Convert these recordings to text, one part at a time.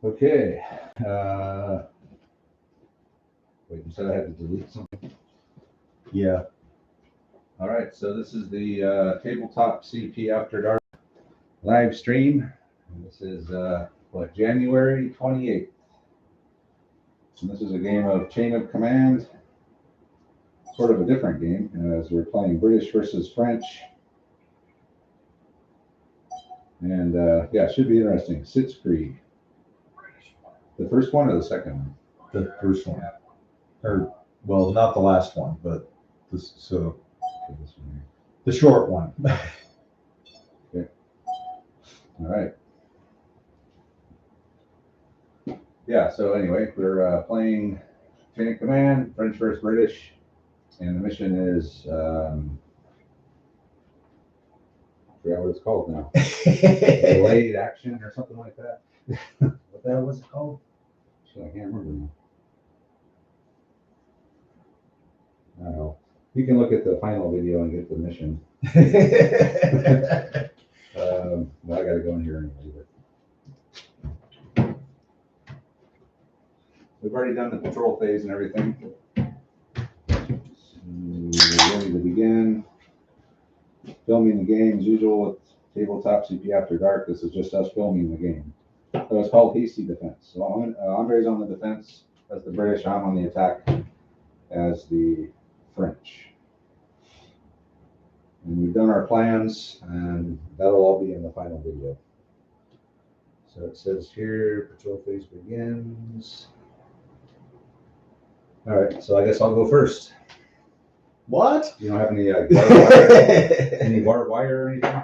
Okay. Wait, you said I had to delete something? Yeah. All right, so this is the Tabletop CP After Dark live stream. And this is, January 28th. And this is a game of Chain of Command. Sort of a different game, as we're playing British versus French. And yeah, it should be interesting. Sitzkrieg. The first one or the second one? The first one. Or, well, not the last one, but this, so Okay, this one here. the short one. Okay. All right. Yeah, so anyway, we're playing Chain of Command, French versus British, and the mission is, I forgot what it's called now. Delayed action or something like that. What the hell was it called? Shit, I can't remember now. I don't know. You can look at the final video and get the mission. Well, I gotta go in here anyway. But we've already done the patrol phase and everything. So we're ready to begin. Filming the game as usual with Tabletop CP After Dark. This is just us filming the game. So it's called Hasty Defense. So Andre's on the defense as the British. I'm on the attack as the French. And we've done our plans, and that'll all be in the final video. So it says here, patrol phase begins. All right, so I guess I'll go first. What? You don't have any barbed wire, any barbed wire or anything?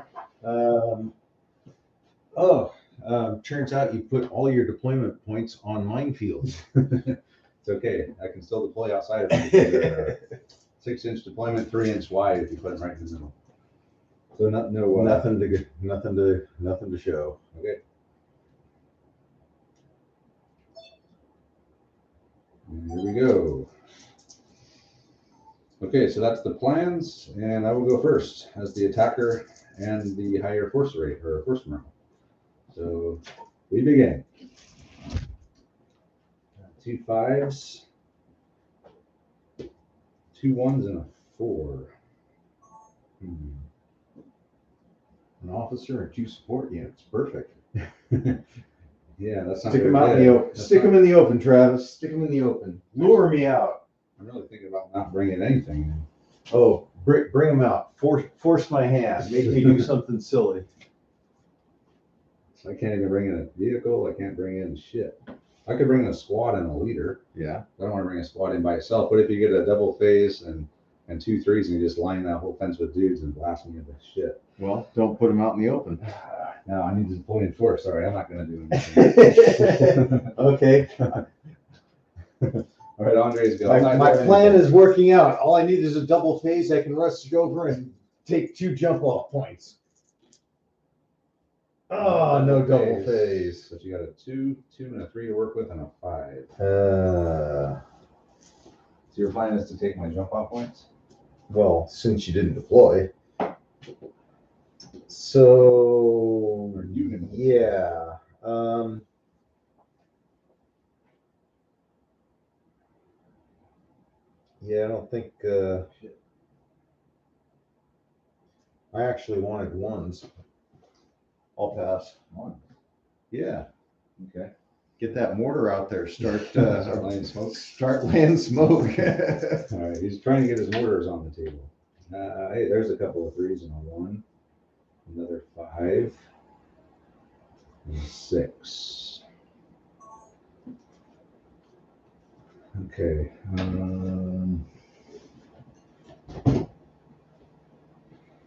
Turns out you put all your deployment points on minefields. It's okay. I can still deploy outside of it. 6-inch deployment, 3-inch wide if you put them right in the middle. So nothing to show. Okay. And here we go. Okay, so that's the plans, and I will go first as the attacker and the higher force rate or force morale. So we begin. 2 5s, 2 1s, and a 4. An officer and 2 support units. Perfect. Yeah, that's not Stick them very out in good. the open. That's Stick not- them in the open, Travis. Stick them in the open. Lure me out. I'm really thinking about not bringing anything in. Oh, bring them out. Force my hand. Make me do something silly. I can't even bring in a vehicle. I can't bring in shit. I could bring in a squad and a leader. Yeah. I don't want to bring a squad in by itself. But if you get a double phase and 2 3s and you just line that whole fence with dudes and blast me into shit. Well, don't put them out in the open. No, I need to deploy in force. Sorry, I'm not going to do anything. Okay. All right, Andre's go. My plan is working out. All I need is a double phase. I can rush over and take 2 jump off points. Oh, no double phase. So you got a 2, 2, and a 3 to work with, and a 5. So your plan is to take my jump off points? well, since you didn't deploy. So Or you didn't. yeah. Yeah, I don't think I actually wanted 1s. I'll pass. 1. Yeah. Okay. Get that mortar out there. Start Start laying smoke. Start laying smoke. All right, he's trying to get his mortars on the table. Hey, there's a couple of 3s and a 1. Another 5. And a 6. Okay.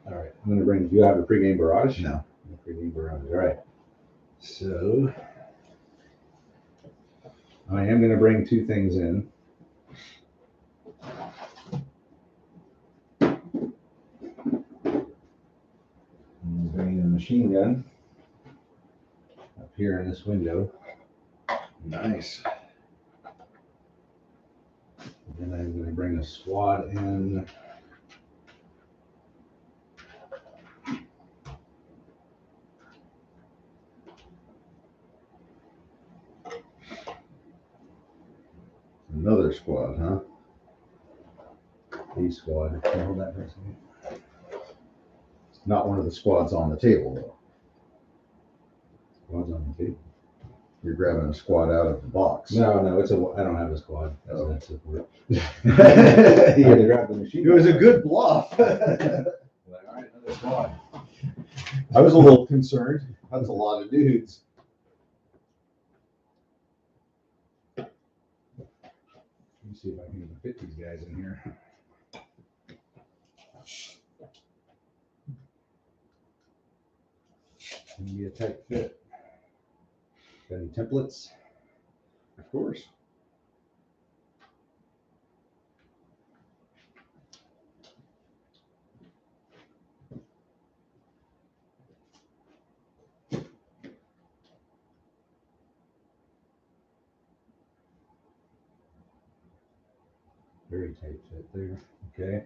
All right, I'm going to bring, do you have a pregame barrage? No. No pregame barrage. All right. So I am going to bring 2 things in. I'm bringing a machine gun up here in this window. Nice. And then I'm going to bring a squad in. Another squad, huh? A squad. Can you hold that for a second? Not one of the squads on the table, though. Squad's on the table. You're grabbing a squad out of the box. No, it's a. I don't have a squad. That's Oh. that support. I had to grab the machine. It was a good bluff. Like, all right, another squad. I was a little concerned. That's a lot of dudes. Let me see if I can even fit these guys in here. It's gonna be a tight fit. Got any templates? Of course. Very tight fit there. Okay.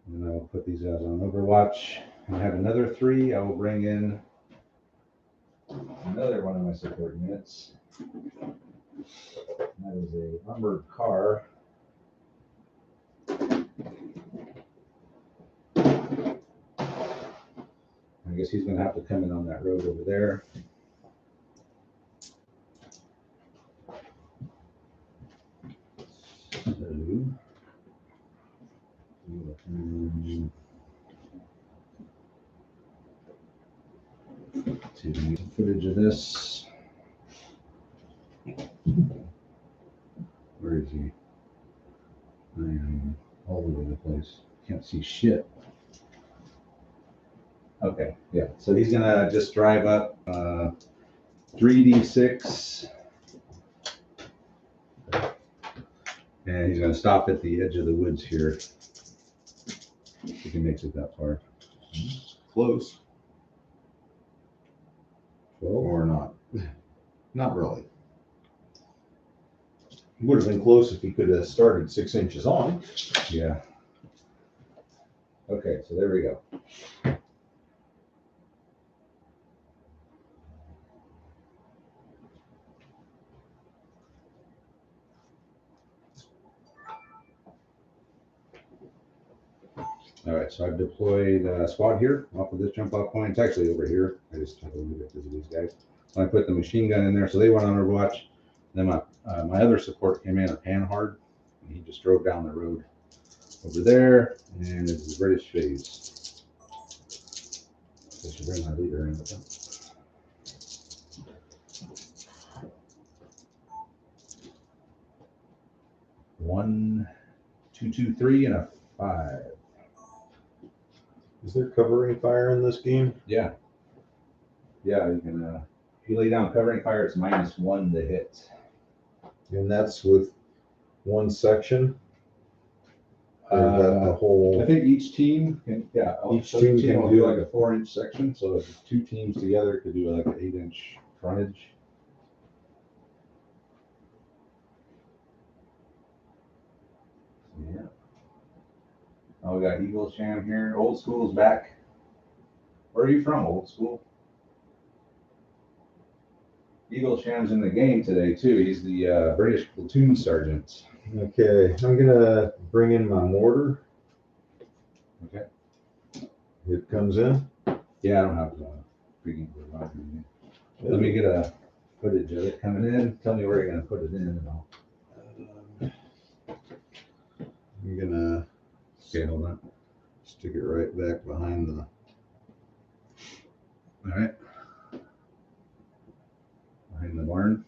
And then I'll put these guys on Overwatch. I have another 3. I will bring in another one of my support units. That is a armored car. I guess he's going to have to come in on that road over there. To get some footage of this. Where is he? I am all over the place. Can't see shit. Okay, yeah. So he's gonna just drive up 3d6, and he's gonna stop at the edge of the woods here. If he makes it that far. Close. 12. Or not. Not really. Would have been close if he could have started 6 inches on. Yeah. Okay, so there we go. All right, so I've deployed a squad here off of this jump off point. It's actually over here. I just had to move it because of these guys. So I put the machine gun in there, so they went on Overwatch. Then my other support came in, a Panhard, and he just drove down the road over there, and it's the British phase. I should bring my leader in with them. One, 2, 2, 3, and a 5. Is there covering fire in this game? Yeah. Yeah, you can, if you lay down covering fire, it's -1 to hit. And that's with one section? Or is that the I whole? think each team can, Each so team each team can will do do like a 4-inch section. So if 2 teams together could do like an 8-inch frontage. Yeah. Oh, we got Eagle Sham here. Old School's back. Where are you from, Old School? Eagle Sham's in the game today too. He's the British platoon sergeant. Okay, I'm gonna bring in my mortar. Okay. It comes in. Yeah, I don't have freaking Let me get a footage of it coming in. Tell me where you're gonna put it in, and I'll. I'm gonna Okay, hold on. stick it right back behind the. All right. Behind the barn.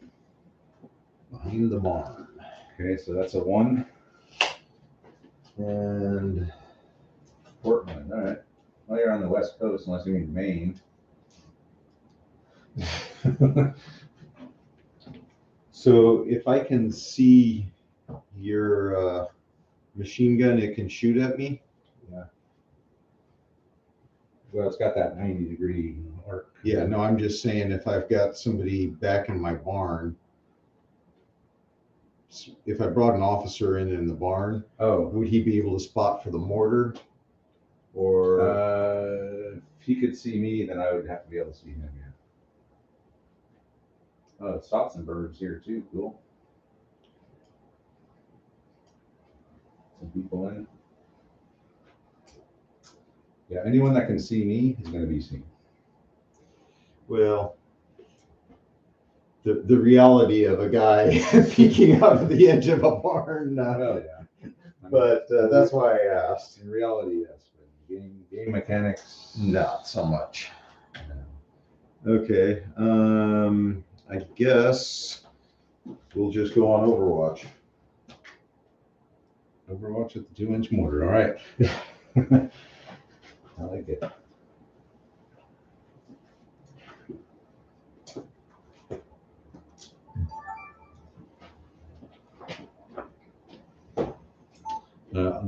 Behind the barn. Okay, so that's a 1. And Portland. All right. Well, you're on the West Coast, unless you mean Maine. so if I can see your machine gun, it can shoot at me. Yeah. Well, it's got that 90-degree arc. Yeah, no, I'm just saying if I've got somebody back in my barn, if I brought an officer in the barn, Oh. would he be able to spot for the mortar? Or If he could see me, then I would have to be able to see him. Yeah. Oh, Stotzenberg's here too. Cool. pull in. Yeah, anyone that can see me is going to be seen. Well, the reality of a guy peeking out of the edge of a barn. Oh yeah. But that's why I asked. In reality, yes. But game mechanics, Not so much. no. Okay. I guess we'll just go on Overwatch. Overwatch with the 2-inch mortar. All right. I like it.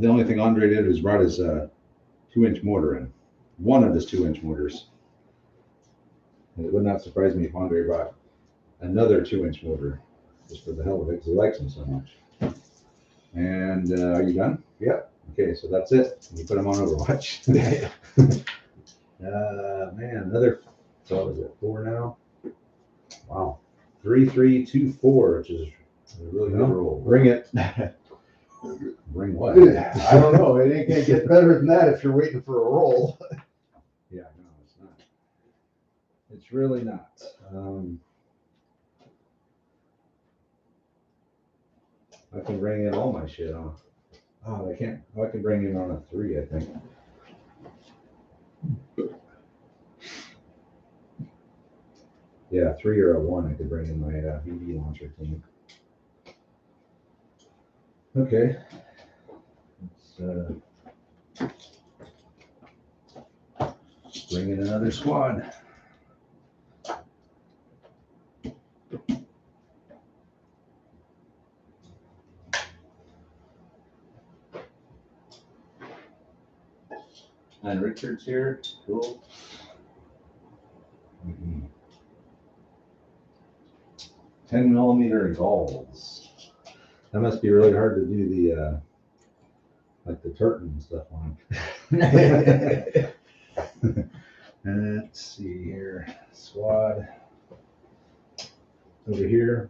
The only thing Andre did was brought his 2-inch mortar in. One of his 2-inch mortars. And it would not surprise me if Andre brought another 2-inch mortar just for the hell of it because he likes them so much. And are you done? Yep. Okay, so that's it. You put them on Overwatch. Man, another. So what is it? 4 now. Wow. 3-3-2-4, which is a really good roll. Bring it. Bring what? I don't know. It ain't gonna get better than that if you're waiting for a roll. Yeah, no, it's not. It's really not. I can bring in all my shit on. Oh, I can't. Oh, I can bring in on a 3, I think. Yeah, 3 or a 1. I could bring in my BB launcher team. Okay. Let's bring in another squad. And Richard's here. Cool. 10mm galls. That must be really hard to do the like the tartan and stuff on. Let's see here. Squad over here.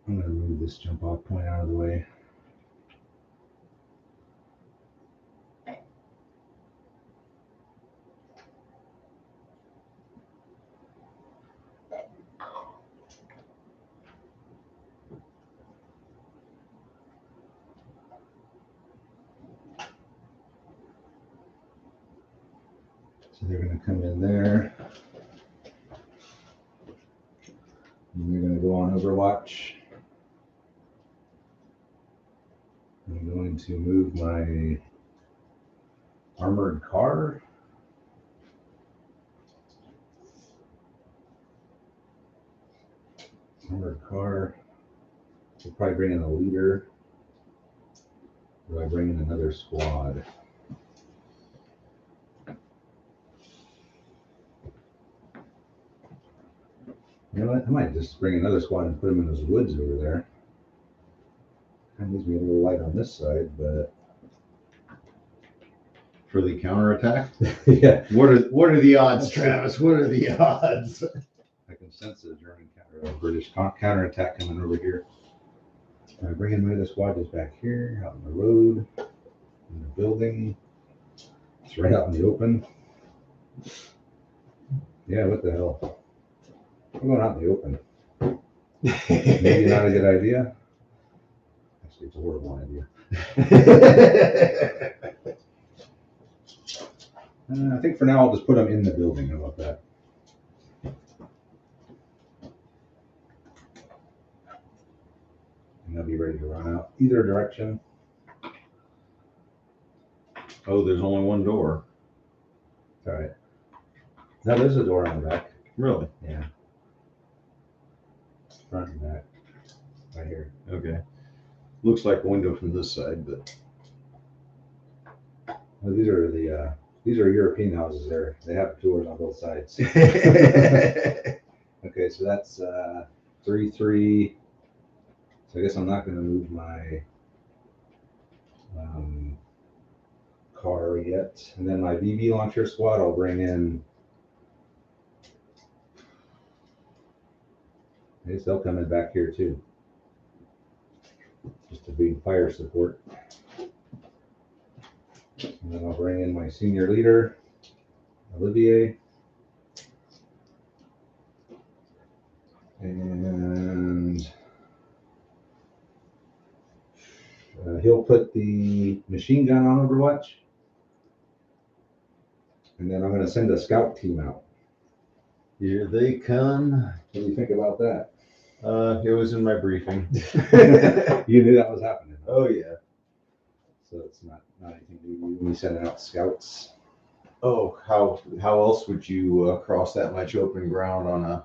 I'm gonna move this jump off point out of the way. So they're going to come in there. And they're going to go on Overwatch. I'm going to move my armored car. Armored car. We'll probably bring in a leader. Or I bring in another squad. You know what? I might just bring another squad and put them in those woods over there. Kind of leaves me a little light on this side, but For the counterattack? yeah, What are the odds, Travis? What are the odds? I can sense a German British counterattack coming over here. I bring in my other squad just back here, out on the road, in the building. It's right out in the open. Yeah, what the hell? I'm going out in the open. Maybe not a good idea. Actually, it's a horrible idea. I think for now I'll just put them in the building. How about that? And they'll be ready to run out either direction. Oh, there's only one door. All right. Now there's a door on the back. Really? Yeah. Front and back. Right here. Okay. Looks like a window from this side, but Well, these are European houses. They have doors on both sides. Okay, so that's 3-3. So I guess I'm not going to move my car yet. And then my BB launcher squad, I'll bring in. I guess they'll come in back here too. just to be fire support. And then I'll bring in my senior leader, Olivier. And he'll put the machine gun on Overwatch. And then I'm going to send a scout team out. Here they come. What do you think about that? It was in my briefing. You knew that was happening. Oh yeah. So it's not anything new. We sending out scouts. Oh, how else would you cross that much open ground on a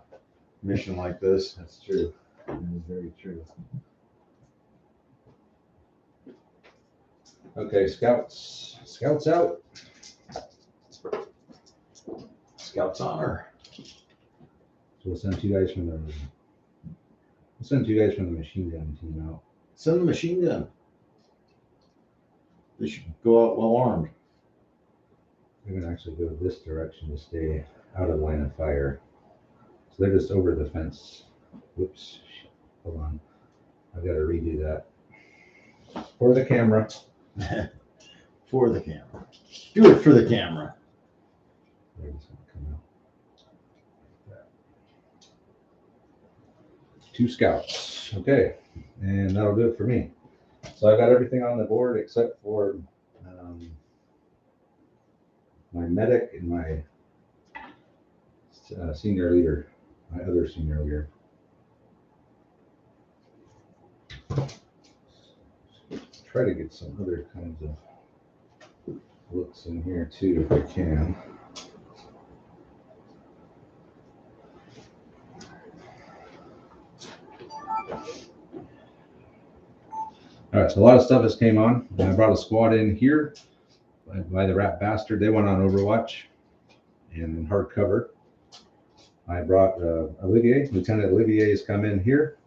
mission like this? That's true. That is very true. Okay, scouts. Scouts out. Scouts honor. So we'll send two guys from the machine gun team out. Send the machine gun. They should go out well armed. They're gonna actually go this direction to stay out of line of fire. So they're just over the fence. Whoops. Hold on. I've got to redo that. For the camera. For the camera. Do it for the camera. They're just gonna come out. Like that. Two scouts. Okay. And that'll do it for me. So I got everything on the board except for my medic and my senior leader, my other senior leader. Try to get some other kinds of looks in here too if I can. All right, so a lot of stuff has came on. I brought a squad in here by the Rat Bastard. They went on Overwatch and in hardcover. I brought Olivier. Lieutenant Olivier has come in here,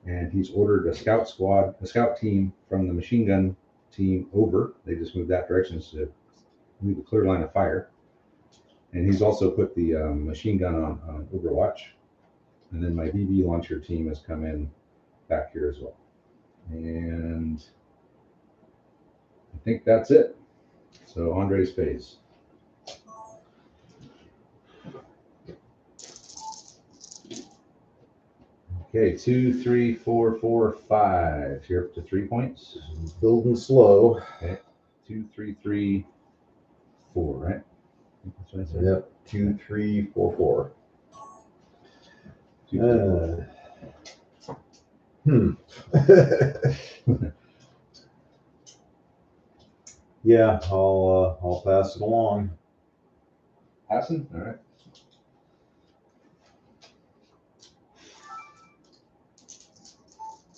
and he's ordered a scout team from the machine gun team over. They just moved that direction to move a clear line of fire. And he's also put the machine gun on Overwatch. And then my BB launcher team has come in back here as well. And I think that's it. So Andre's phase. Okay, 2, 3, 4, 4, 5. You're up to 3 points. Building slow. Okay, 2, 3, 3, 4, right? That's what I said. Yep. 2, 3, 4, 4. 2, 3, 4. Yeah, I'll pass it along. Passing? All right.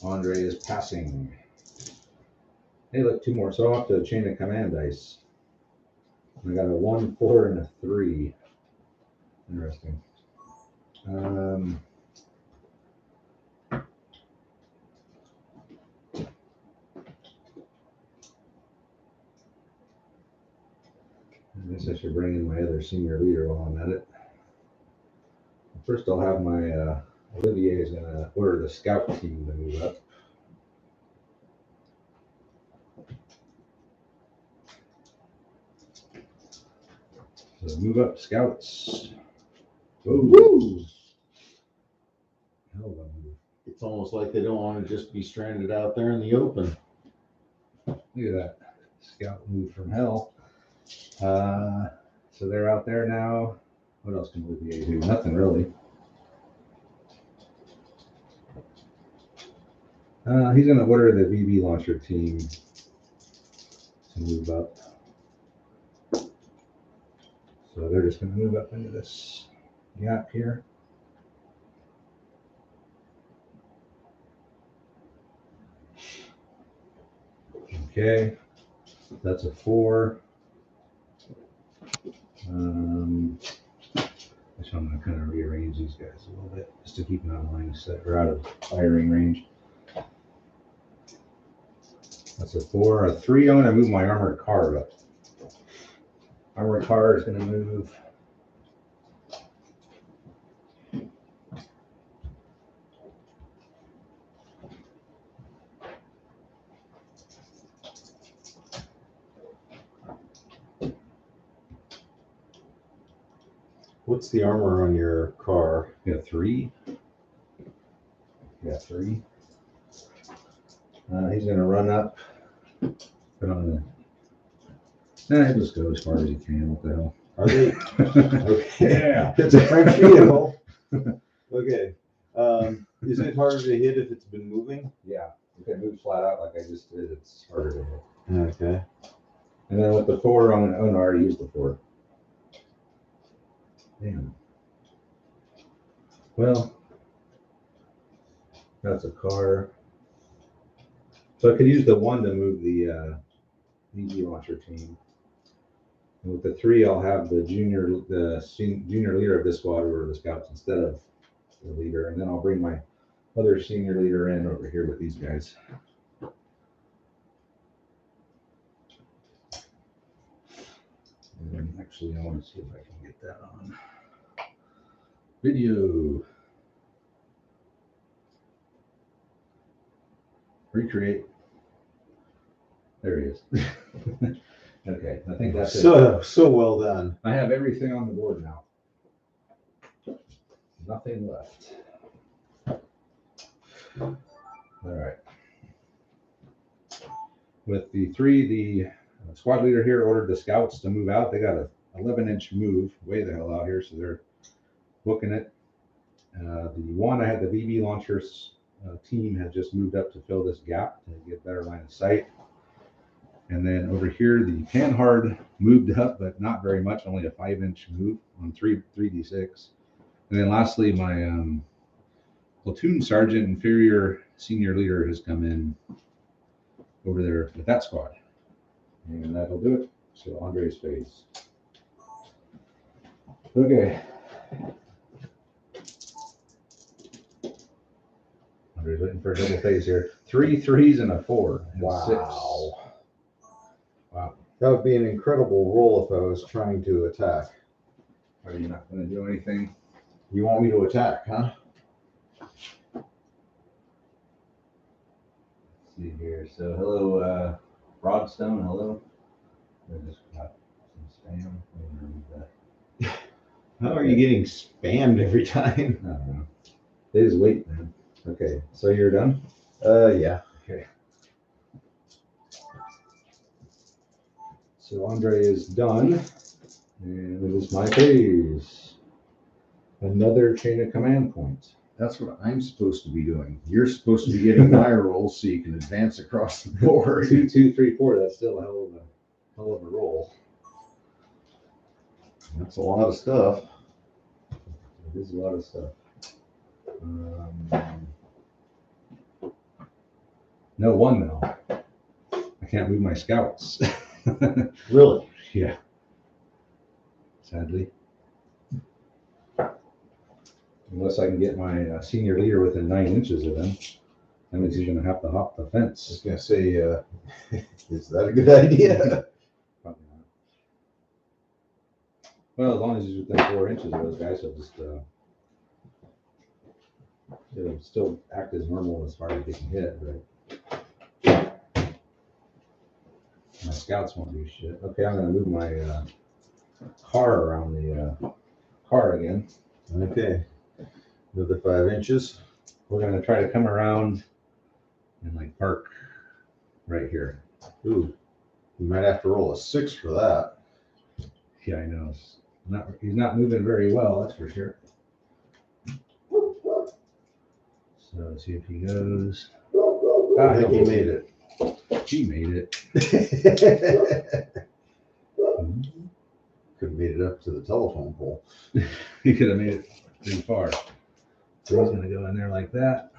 Andre is passing. Hey, look, 2 more. So I'll have to chain of command dice. I got a 1, 4, and a 3. Interesting. I guess I should bring in my other senior leader while I'm at it. First, I'll have my Olivier is going to order the scout team to move up. So move up, scouts. Woo! Hell of a move. It's almost like they don't want to just be stranded out there in the open. Look at that scout move from hell. So they're out there now. What else can Olivier do? Nothing really. He's going to order the BB launcher team to move up. So they're just going to move up into this gap here. Okay, that's a 4. So I'm going to kind of rearrange these guys a little bit just to keep them out of line of sight or out of firing range. That's a 4. A 3, I'm going to move my armored car up. Armored car is going to move. What's the armor on your car? You got 3. Yeah, 3. He's gonna run up. Put on the. He'll just go as far as he can. What the hell? Are they? Okay. Yeah. It's a French vehicle. Okay. Is it harder to hit if it's been moving? Yeah. If it moves flat out like I just did, it's harder to hit. Okay. And then with the 4, oh no, I already used the 4. Damn. Well, that's a car. So I could use the 1 to move the EV launcher team. And with the 3, I'll have the junior leader of this squad over the scouts instead of the leader, and then I'll bring my other senior leader in over here with these guys. And then actually, I want to see if I can get that on video. Recreate. There he is. Okay, I think that's it. So well done. I have everything on the board now. Nothing left. All right. With the 3, the squad leader here ordered the scouts to move out. They got a 11-inch move way the hell out here, so they're booking it. The 1, I had the BB launchers team has just moved up to fill this gap to get better line of sight. And then over here, the Panhard moved up, but not very much, only a 5-inch move on 3d6. And then lastly, my platoon sergeant inferior senior leader has come in over there with that squad. And that'll do it. So Andre's phase. Okay. Andre's waiting for a double phase here. 3 3s and a 4. And Wow. 6. Wow. That would be an incredible roll if I was trying to attack. Are you not going to do anything? You want me to attack, huh? Let's see here. So hello, Broadstone. Hello. I just got some spam. I'm gonna remove that. How are you getting spammed every time? I don't know. They just wait, man. Okay, so you're done? Yeah. Okay. So Andre is done, and it is my phase. Another chain of command points. That's what I'm supposed to be doing. You're supposed to be getting my rolls so you can advance across the board. 2 2 3 4. That's still a hell of a roll. That's a lot of stuff. It is a lot of stuff. No 1 though. I can't move my scouts. Really? Yeah. Sadly. Unless I can get my senior leader within 9 inches of him. That means he's going to have to hop the I was fence. gonna say, is that a good idea? Probably not. Well, as long as he's within 4 inches of those guys, he'll just it'll still act as normal as far as they can hit, but my scouts won't do shit. Okay, I'm going to move my car around the car again. Okay. Another 5 inches. We're going to try to come around and like park right here. Ooh, you might have to roll a 6 for that. Yeah, I know. He's not moving very well, that's for sure. So let's see if he goes. I think he made it. He made it. Could have made it up to the telephone pole. He could have made it pretty far. So he's gonna go in there like that.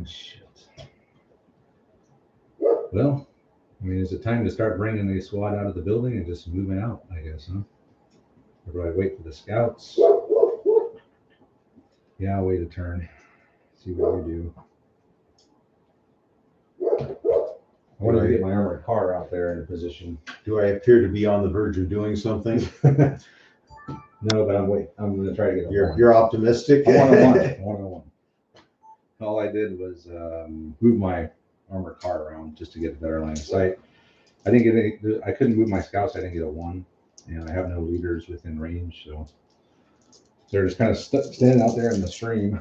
Shit. Well, I mean, is it time to start bringing the SWAT out of the building and just moving out, I guess, huh? Or do I wait for the scouts? Yeah, I'll wait a turn. See what we do. I want to get my armored car out there in a position. Do I appear to be on the verge of doing something? No, but I'm going to try to get a one. You're optimistic? I want a one. I want a one. All I did was move my armored car around just to get a better line of sight. I didn't get any. I couldn't move my scouts. I didn't get a 1. and I have no leaders within range, so they're just kind of standing out there in the stream.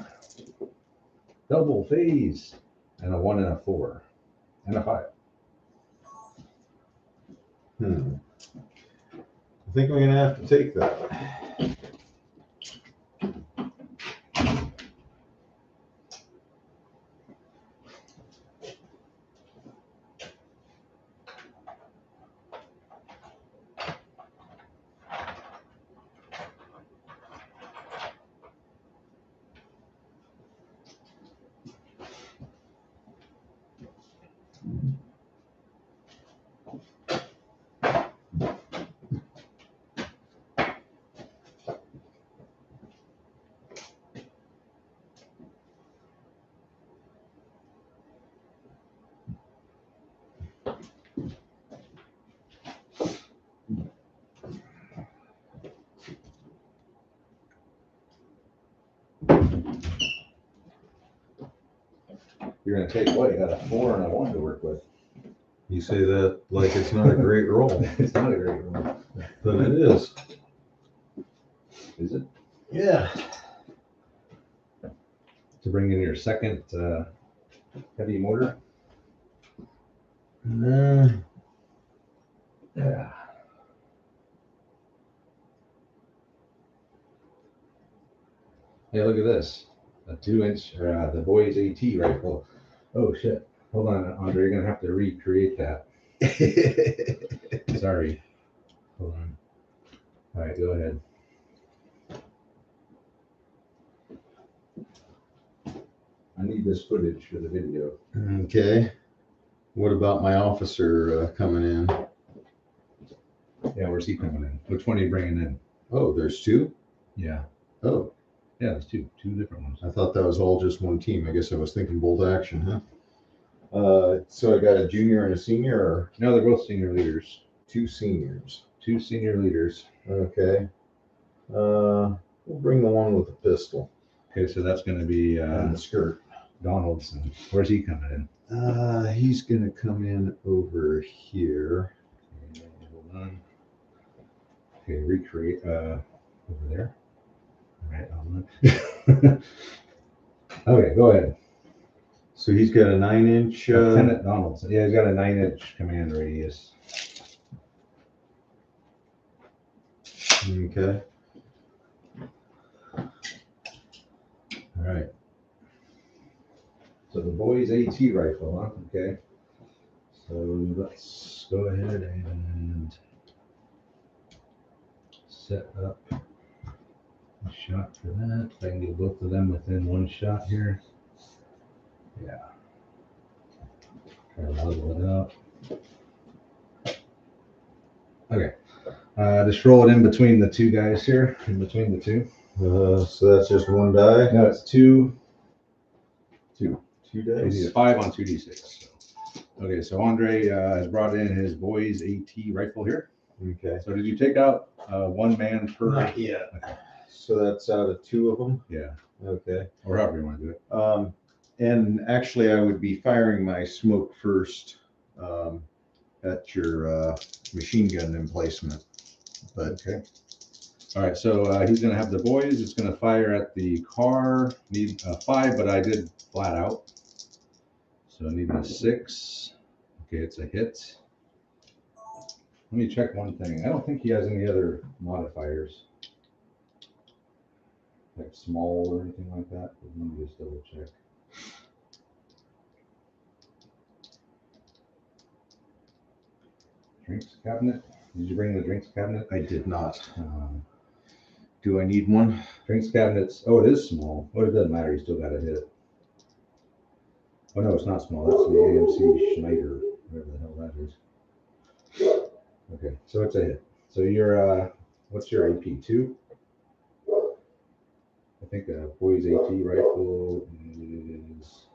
Double phase, and a 1 and a 4 and a 5. I think we're gonna have to take that. You're gonna take what? You got a 4 and a 1 to work with. You say that like it's not a great roll, It's not a great roll. but it is. Is it? Yeah. To bring in your second heavy motor? Yeah. Hey, look at this. A 2-inch, the boys AT rifle. Oh shit. Hold on, Andre, you're gonna have to recreate that. Sorry. Hold on. All right, go ahead. I need this footage for the video. Okay. What about my officer coming in? Yeah, where's he coming in? Which one are you bringing in? Oh, there's 2? Yeah. Oh, Yeah, there's two different ones. I thought that was all just one team. I guess I was thinking bold action, huh? So I got a junior and a senior, or No, they're both senior leaders. 2 seniors? 2 senior leaders. Okay. We'll bring the one with the pistol Okay, so that's going to be and the skirt. Donaldson. Where's he coming in? He's gonna come in over here. Okay, hold on. Okay, recreate over there. All right, hold on. Okay, go ahead. So he's got a 9-inch. Lieutenant Donaldson. Yeah, he's got a 9-inch command radius. Okay. All right. So the boys AT rifle, huh? Okay. So let's go ahead and set up a shot for that. If I can get both of them within 1 shot here. Yeah. Try to level it out. Okay. Just roll it in between the 2 guys here, in between the 2. So that's just 1 die. No, it's 2. 2 You need a dice. 5 on 2d6. So. Okay, so Andre has brought in his boys AT rifle here. Okay. So did you take out 1 man per? Not yet. Okay. So that's out of 2 of them. Yeah. Okay. Or however you want to do it. And actually, I would be firing my smoke first at your machine gun emplacement. But Okay. All right, so he's going to have the boys. It's going to fire at the car. Need a 5, but I did flat out. So I need a 6. Okay, it's a hit. Let me check one thing. I don't think he has any other modifiers, like small or anything like that. But let me just double check. Drinks cabinet. Did you bring the drinks cabinet? I did not. Do I need one? Drinks cabinets. Oh, it is small. Oh, it doesn't matter. You still got to hit it. Oh no, it's not small. That's the AMC Schneider, whatever the hell that is. Okay, so it's a hit. So you're what's your AP 2? I think a boys AT rifle is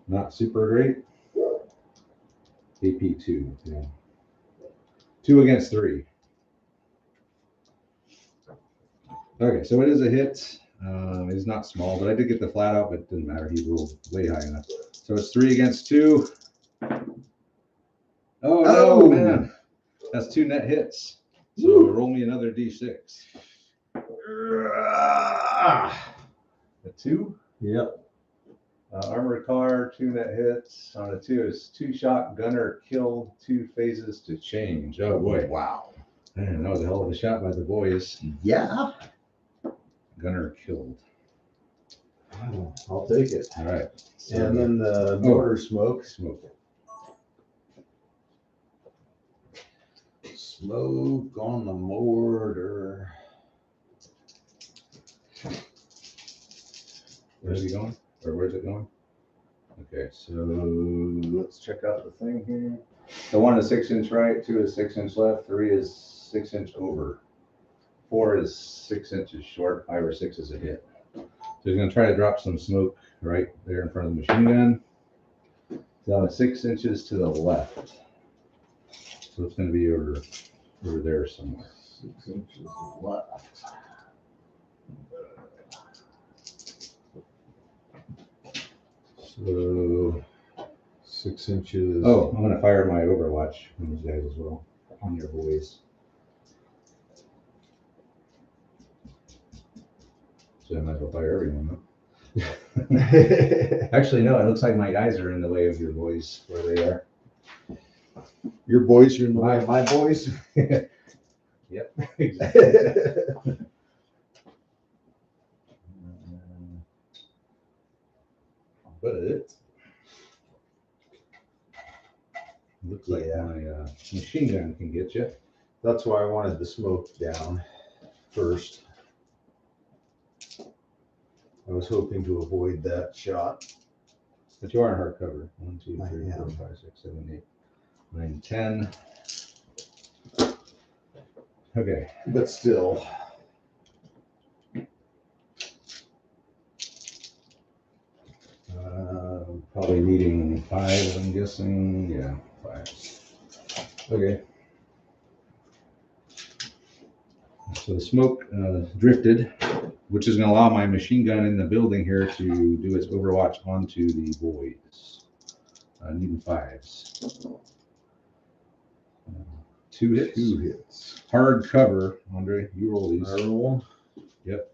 not super great. AP 2. Yeah. 2 against 3. Okay, so it is a hit. It's not small, but I did get the flat out, but it didn't matter. He rolled way high enough. So it's 3 against 2. Oh no, man. That's 2 net hits. So roll me another D6. A 2. Yep. Armored car, 2 net hits. On a 2 is 2 shot, gunner killed, 2 phases to change. Oh boy. Wow. Man, that was a hell of a shot by the boys. Yeah. Gunner killed. I'll take it. All right. And then the mortar smoke. Smoke. Smoke on the mortar. Where's he going? Or where's it going? Okay, so let's check out the thing here. The 1 is 6 inch right, 2 is 6 inch left, 3 is 6 inch over, 4 is 6 inches short, 5 or 6 is a hit. So he's going to try to drop some smoke right there in front of the machine gun. Down 6 inches to the left. So it's going to be over there somewhere. 6 inches left. So 6 inches. oh, I'm going to fire my Overwatch on these guys as well, on your boys. So I might as well fire everyone, huh? Actually, no, it looks like my guys are in the way of your boys where they are. Your boys are in the way of my boys? Yep, exactly. But it looks like my machine gun can get you. That's why I wanted the smoke down first. I was hoping to avoid that shot. But you are in hardcover. 1, 2, I 3, 4, am. 5, 6, 7, 8, 9, 10. Okay. But still. Probably needing 5, I'm guessing. Yeah, 5. Okay. So the smoke drifted, which is going to allow my machine gun in the building here to do its overwatch onto the boys. Needing 5s. 2 hits. 2 hits. Hard cover, Andre. You roll these. I roll. Yep.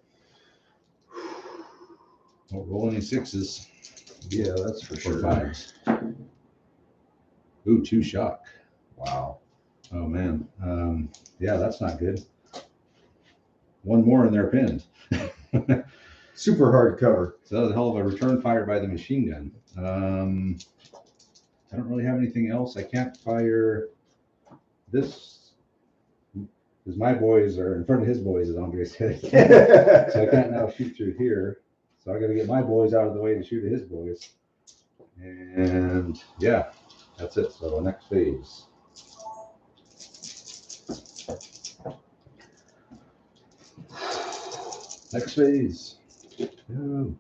Don't roll any 6s. Yeah, that's for Or sure. 5s. Ooh, 2 shock. Wow. Oh man. Yeah, that's not good. 1 more and they're pinned. Super hard cover. So that was a hell of a return fire by the machine gun. I don't really have anything else. I can't fire this because my boys are in front of his boys, as Andre said. So I can't now shoot through here. So I got to get my boys out of the way to shoot at his boys. And yeah, that's it. So next phase. Next phase. Ooh.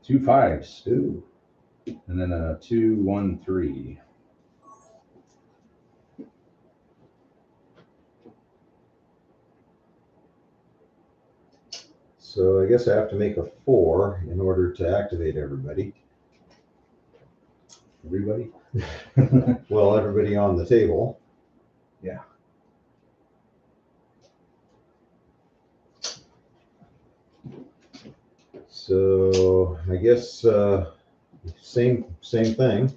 2 5s. Ooh. And then a 2, 1, 3. So I guess I have to make a 4 in order to activate everybody. Everybody? Well, everybody on the table. Yeah. So I guess same thing.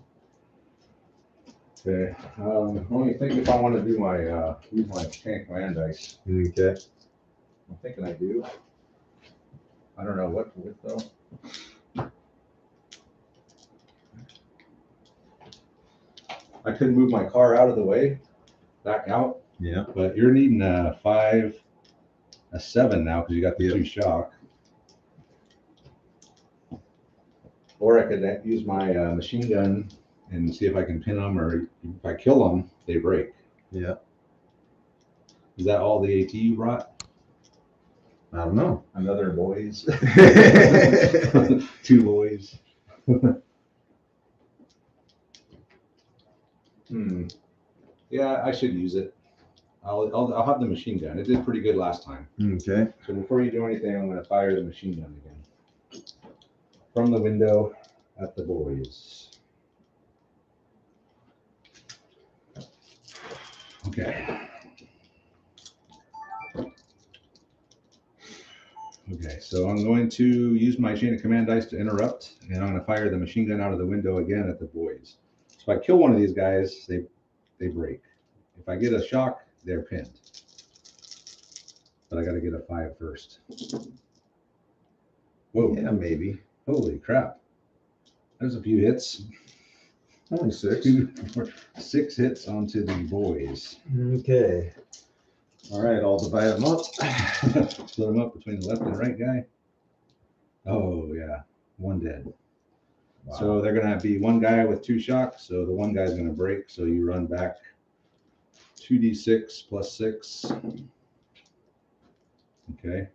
Okay. Let me think if I want to do my use my tank land dice. Okay. I'm thinking I do. I don't know what with though. I could move my car out of the way, back out. Yeah. But you're needing a 5, a 7 now because you got the 2 shock. Or I could use my machine gun and see if I can pin them, or if I kill them, they break. Yeah. Is that all the AT you brought? I don't know. Another boys. 2 boys. Yeah, I should use it. I'll have the machine gun. It did pretty good last time. Okay. So before you do anything, I'm going to fire the machine gun again. From the window at the boys. Okay. Okay, so I'm going to use my chain of command dice to interrupt, and I'm going to fire the machine gun out of the window again at the boys. So if I kill one of these guys, they break. If I get a shock, they're pinned. But I got to get a 5 first. Whoa. Yeah, maybe. Holy crap. There's a few hits. Only 6. 2, 4, 6 hits onto the boys. Okay. All right, I'll divide them up. Split them up between the left and right guy. Oh, yeah. 1 dead. Wow. So they're going to be 1 guy with 2 shocks. So the 1 guy's going to break. So you run back 2d6 plus 6. Okay.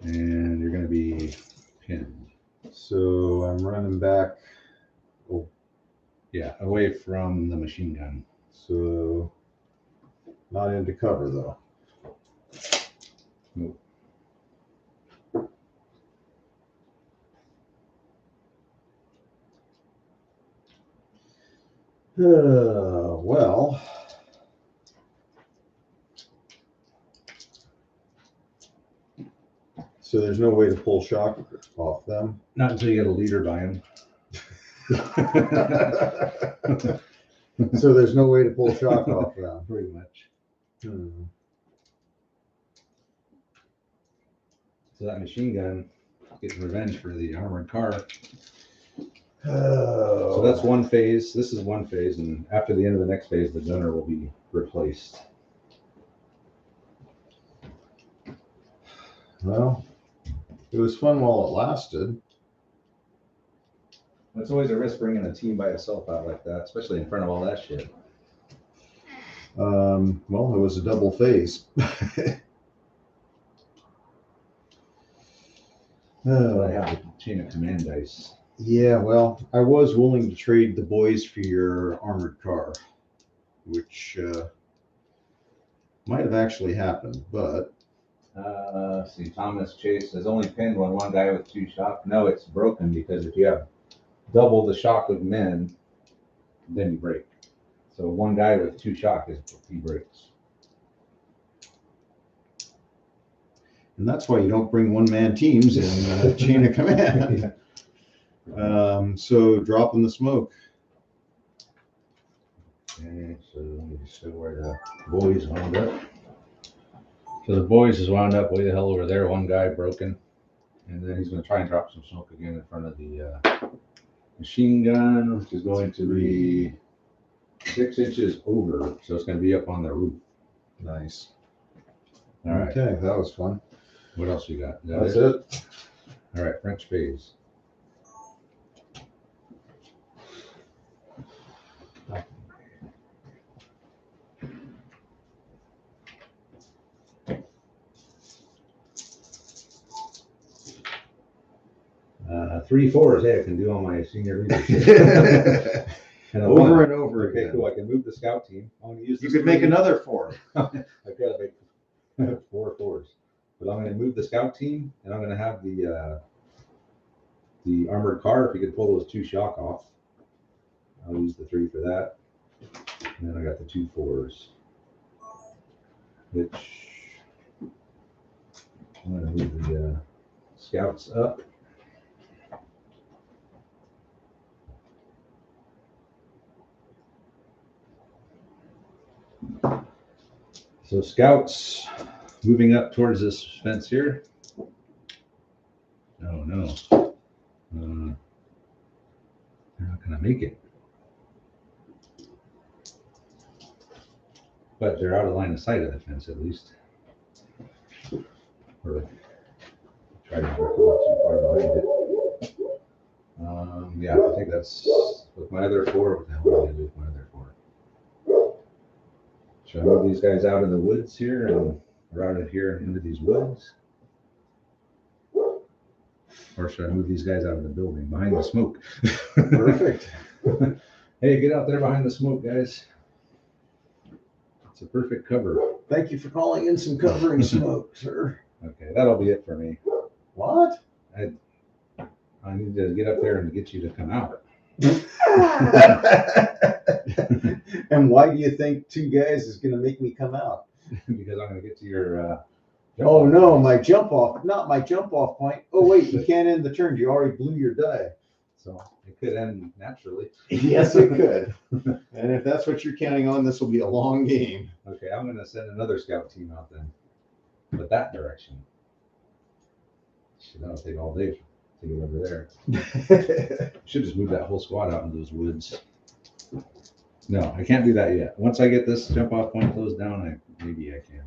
And you're going to be pinned. So I'm running back. Oh, yeah, away from the machine gun. So not into cover though. Nope. Well, so there's no way to pull shock off them. Not until you get a leader by him. So there's no way to pull shock off them. Pretty much. So that machine gun getting revenge for the armored car. Oh. So that's 1 phase. This is 1 phase, and after the end of the next phase, the gunner will be replaced. Well, it was fun while it lasted. It's always a risk bringing a team by itself out like that, especially in front of all that shit. Well, it was a double phase. But I have a chain of command dice. Yeah, well, I was willing to trade the boys for your armored car, which might have actually happened, but See, Thomas Chase has only pinned 1 guy with 2 shock. No, it's broken because if you have double the shock of men, then you break. So 1 guy with 2 shock he breaks. and that's why you don't bring one-man teams in chain of command. So dropping the smoke. Okay, so let me just show where the boys wound up. So the boys is wound up way the hell over there. 1 guy broken, and then he's going to try and drop some smoke again in front of the machine gun, which is going to be 6 inches over. So it's going to be up on the roof. Nice. All right. Okay, that was fun. What else you got? Is that That's it? it. All right, French phase. Three fours. Hey, I can do all my senior leadership. And a Over one. and over Okay, again. cool. I can move the scout team. I want to use You this could make three. another 4. I could make 4 fours. But I'm going to move the scout team, and I'm going to have the armored car. If you could pull those 2 shock off, I'll use the 3 for that. And then I got the 2 fours, which I'm going to move the scouts up. So scouts moving up towards this fence here. Oh no. They're not going to make it. But they're out of line of sight of the fence at least. Or try to work too far behind it. Yeah, I think that's with my other 4. What the hell am I going to do with my other 4? Should I move these guys out of the woods here and out of here into these woods? Or should I move these guys out of the building behind the smoke? Perfect. Hey, get out there behind the smoke, guys. It's a perfect cover. Thank you for calling in some covering smoke, sir. Okay, that'll be it for me. What? I need to get up there and get you to come out. And why do you think 2 guys is going to make me come out? Because I'm going to get to your Oh no, my jump off, not my jump off point. Oh wait, you can't end the turn. You already blew your die. So it could end naturally. Yes, it could. And if that's what you're counting on, this will be a long game. Okay, I'm gonna send another scout team out then, but that direction. Shit, that'll take all day to get over there. Should just move that whole squad out into those woods. No, I can't do that yet. Once I get this jump off point closed down, maybe I can.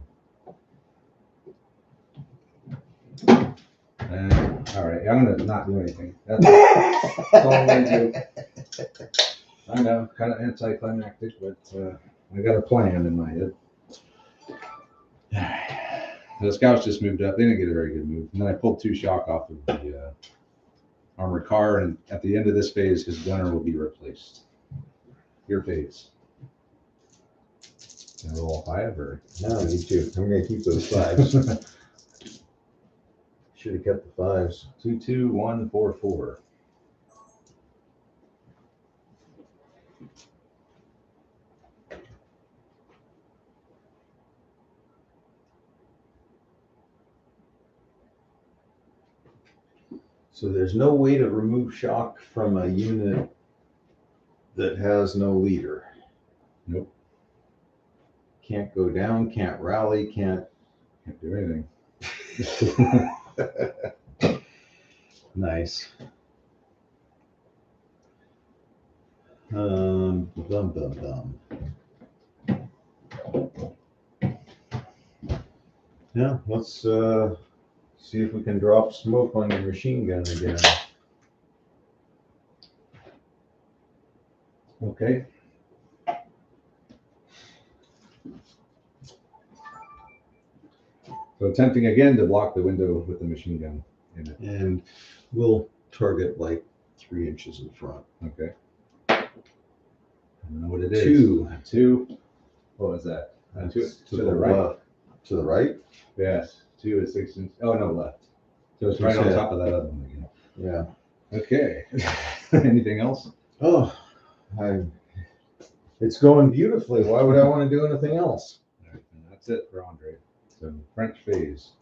All right, I'm gonna not do anything. That's all I'm gonna do. I know, kind of anticlimactic, but I got a plan in my head. The scouts just moved up. They didn't get a very good move. And then I pulled 2 shock off of the armored car, and at the end of this phase, his gunner will be replaced. Your phase. Can I roll a 5 or? No, me too. I'm gonna keep those 5s. Should have kept the 5s. 2, 2, 1, 4, 4. So there's no way to remove shock from a unit that has no leader. Nope. Can't go down, can't rally, can't do anything. Nice. Bum, bum, bum. Yeah, let's see if we can drop smoke on your machine gun again. Okay. So attempting again to block the window with the machine gun in it. And we'll target like 3 inches in front. Okay. I don't know what it is. 2. 2. What was that? To the right. Left. To the right? Yes. 2 is 6 inches. Oh no, left. So it's right on top of that other one again. Yeah. Okay. Anything else? Oh, it's going beautifully. Why would I want to do anything else? All right, and that's it for Andre. So French phase.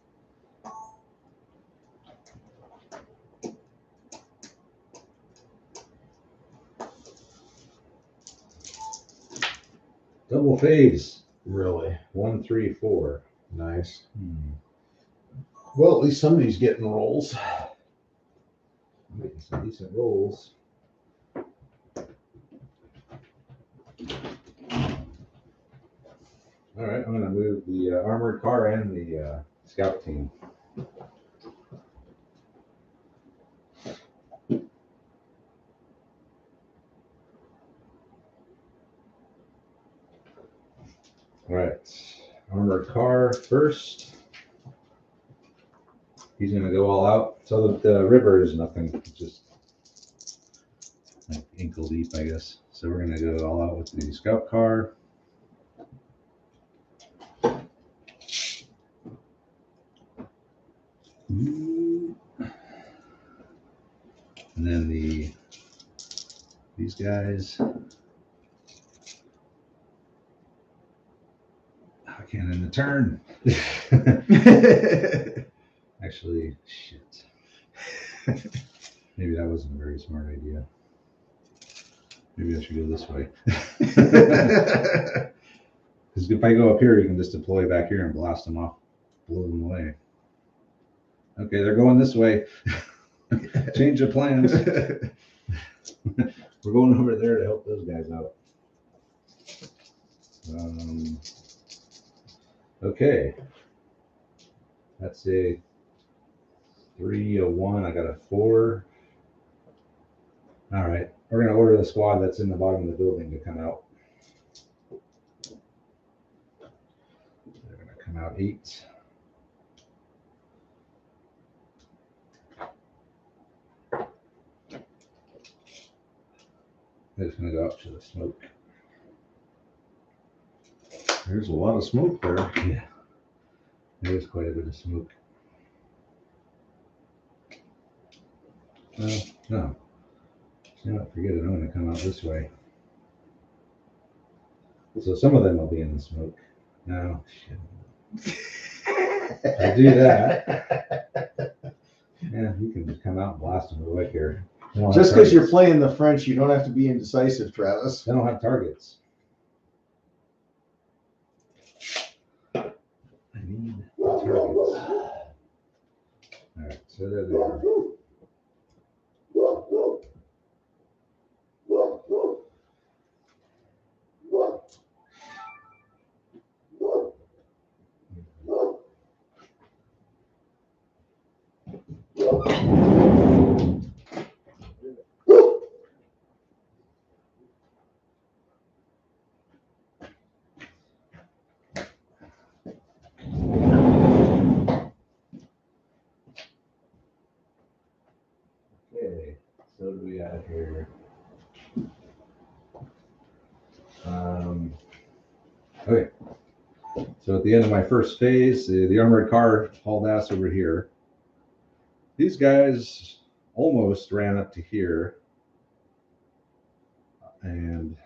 Double phase. Really? 1, 3, 4. Nice. Well, at least somebody's getting rolls. Making some decent rolls. All right, I'm going to move the armored car and the scout team. All right, armored car first. He's going to go all out. So the river is nothing, it's just like ankle deep, I guess. So we're going to go all out with the scout car. And then these guys. I can't end the turn. Actually, shit. Maybe that wasn't a very smart idea. Maybe I should go this way. Because if I go up here, you can just deploy back here and blast them off, blow them away. Okay, they're going this way. Change of plans. We're going over there to help those guys out. Okay. That's a 3, a 1. I got a 4. All right. We're going to order the squad that's in the bottom of the building to come out. They're going to come out 8. They're just going to go up to the smoke. There's a lot of smoke there. Yeah. There's quite a bit of smoke. No. You know what? Forget it. I'm going to come out this way. So some of them will be in the smoke. No. Shit. I do that. Yeah, you can just come out and blast them with a wick here. They don't have Just because you're targets. playing the French, you don't have to be indecisive, Travis. They don't have targets. I need targets. All right, so there they are. Okay, so what do we have here? Okay, so at the end of my first phase, the armored car hauled ass over here. These guys almost ran up to here, and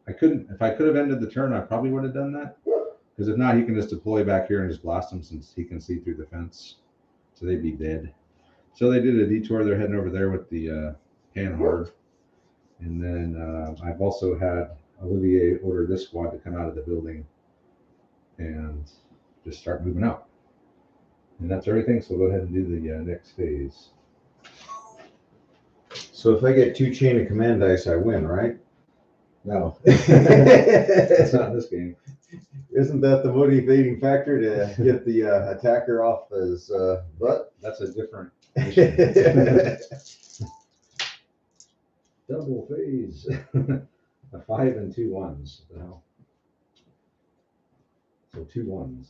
I couldn't. If I could have ended the turn, I probably would have done that. Because if not, he can just deploy back here and just blast them since he can see through the fence. So they'd be dead. So they did a detour. They're heading over there with the Panhard. And then I've also had Olivier order this squad to come out of the building and just start moving out. And that's everything. So we'll go ahead and do the next phase. So if I get 2 chain of command dice, I win, right? No, it's Isn't not this game. that the motivating factor to get the attacker off his butt? That's a different That's double phase. A 5 and 2 1s. What the hell? So 2 1s.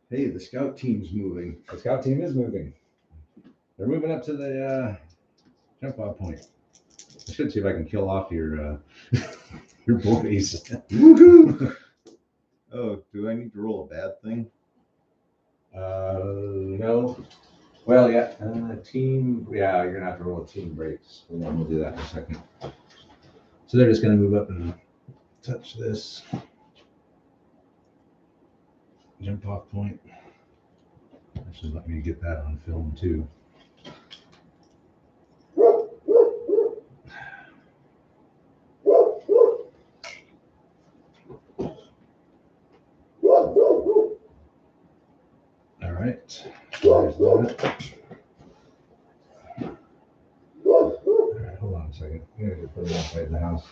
Hey, the scout team's moving. The scout team is moving. They're moving up to the jump off point. I should see if I can kill off your your boys. Woohoo! Oh, do I need to roll a bad thing? No. Well, yeah. Team. Yeah, you're gonna have to roll a team breaks. We'll do that in a second. So they're just gonna move up and touch this jump off point. Actually, let me get that on film too. All right. There's that. All right, hold on a second. I'm gonna put it outside the house.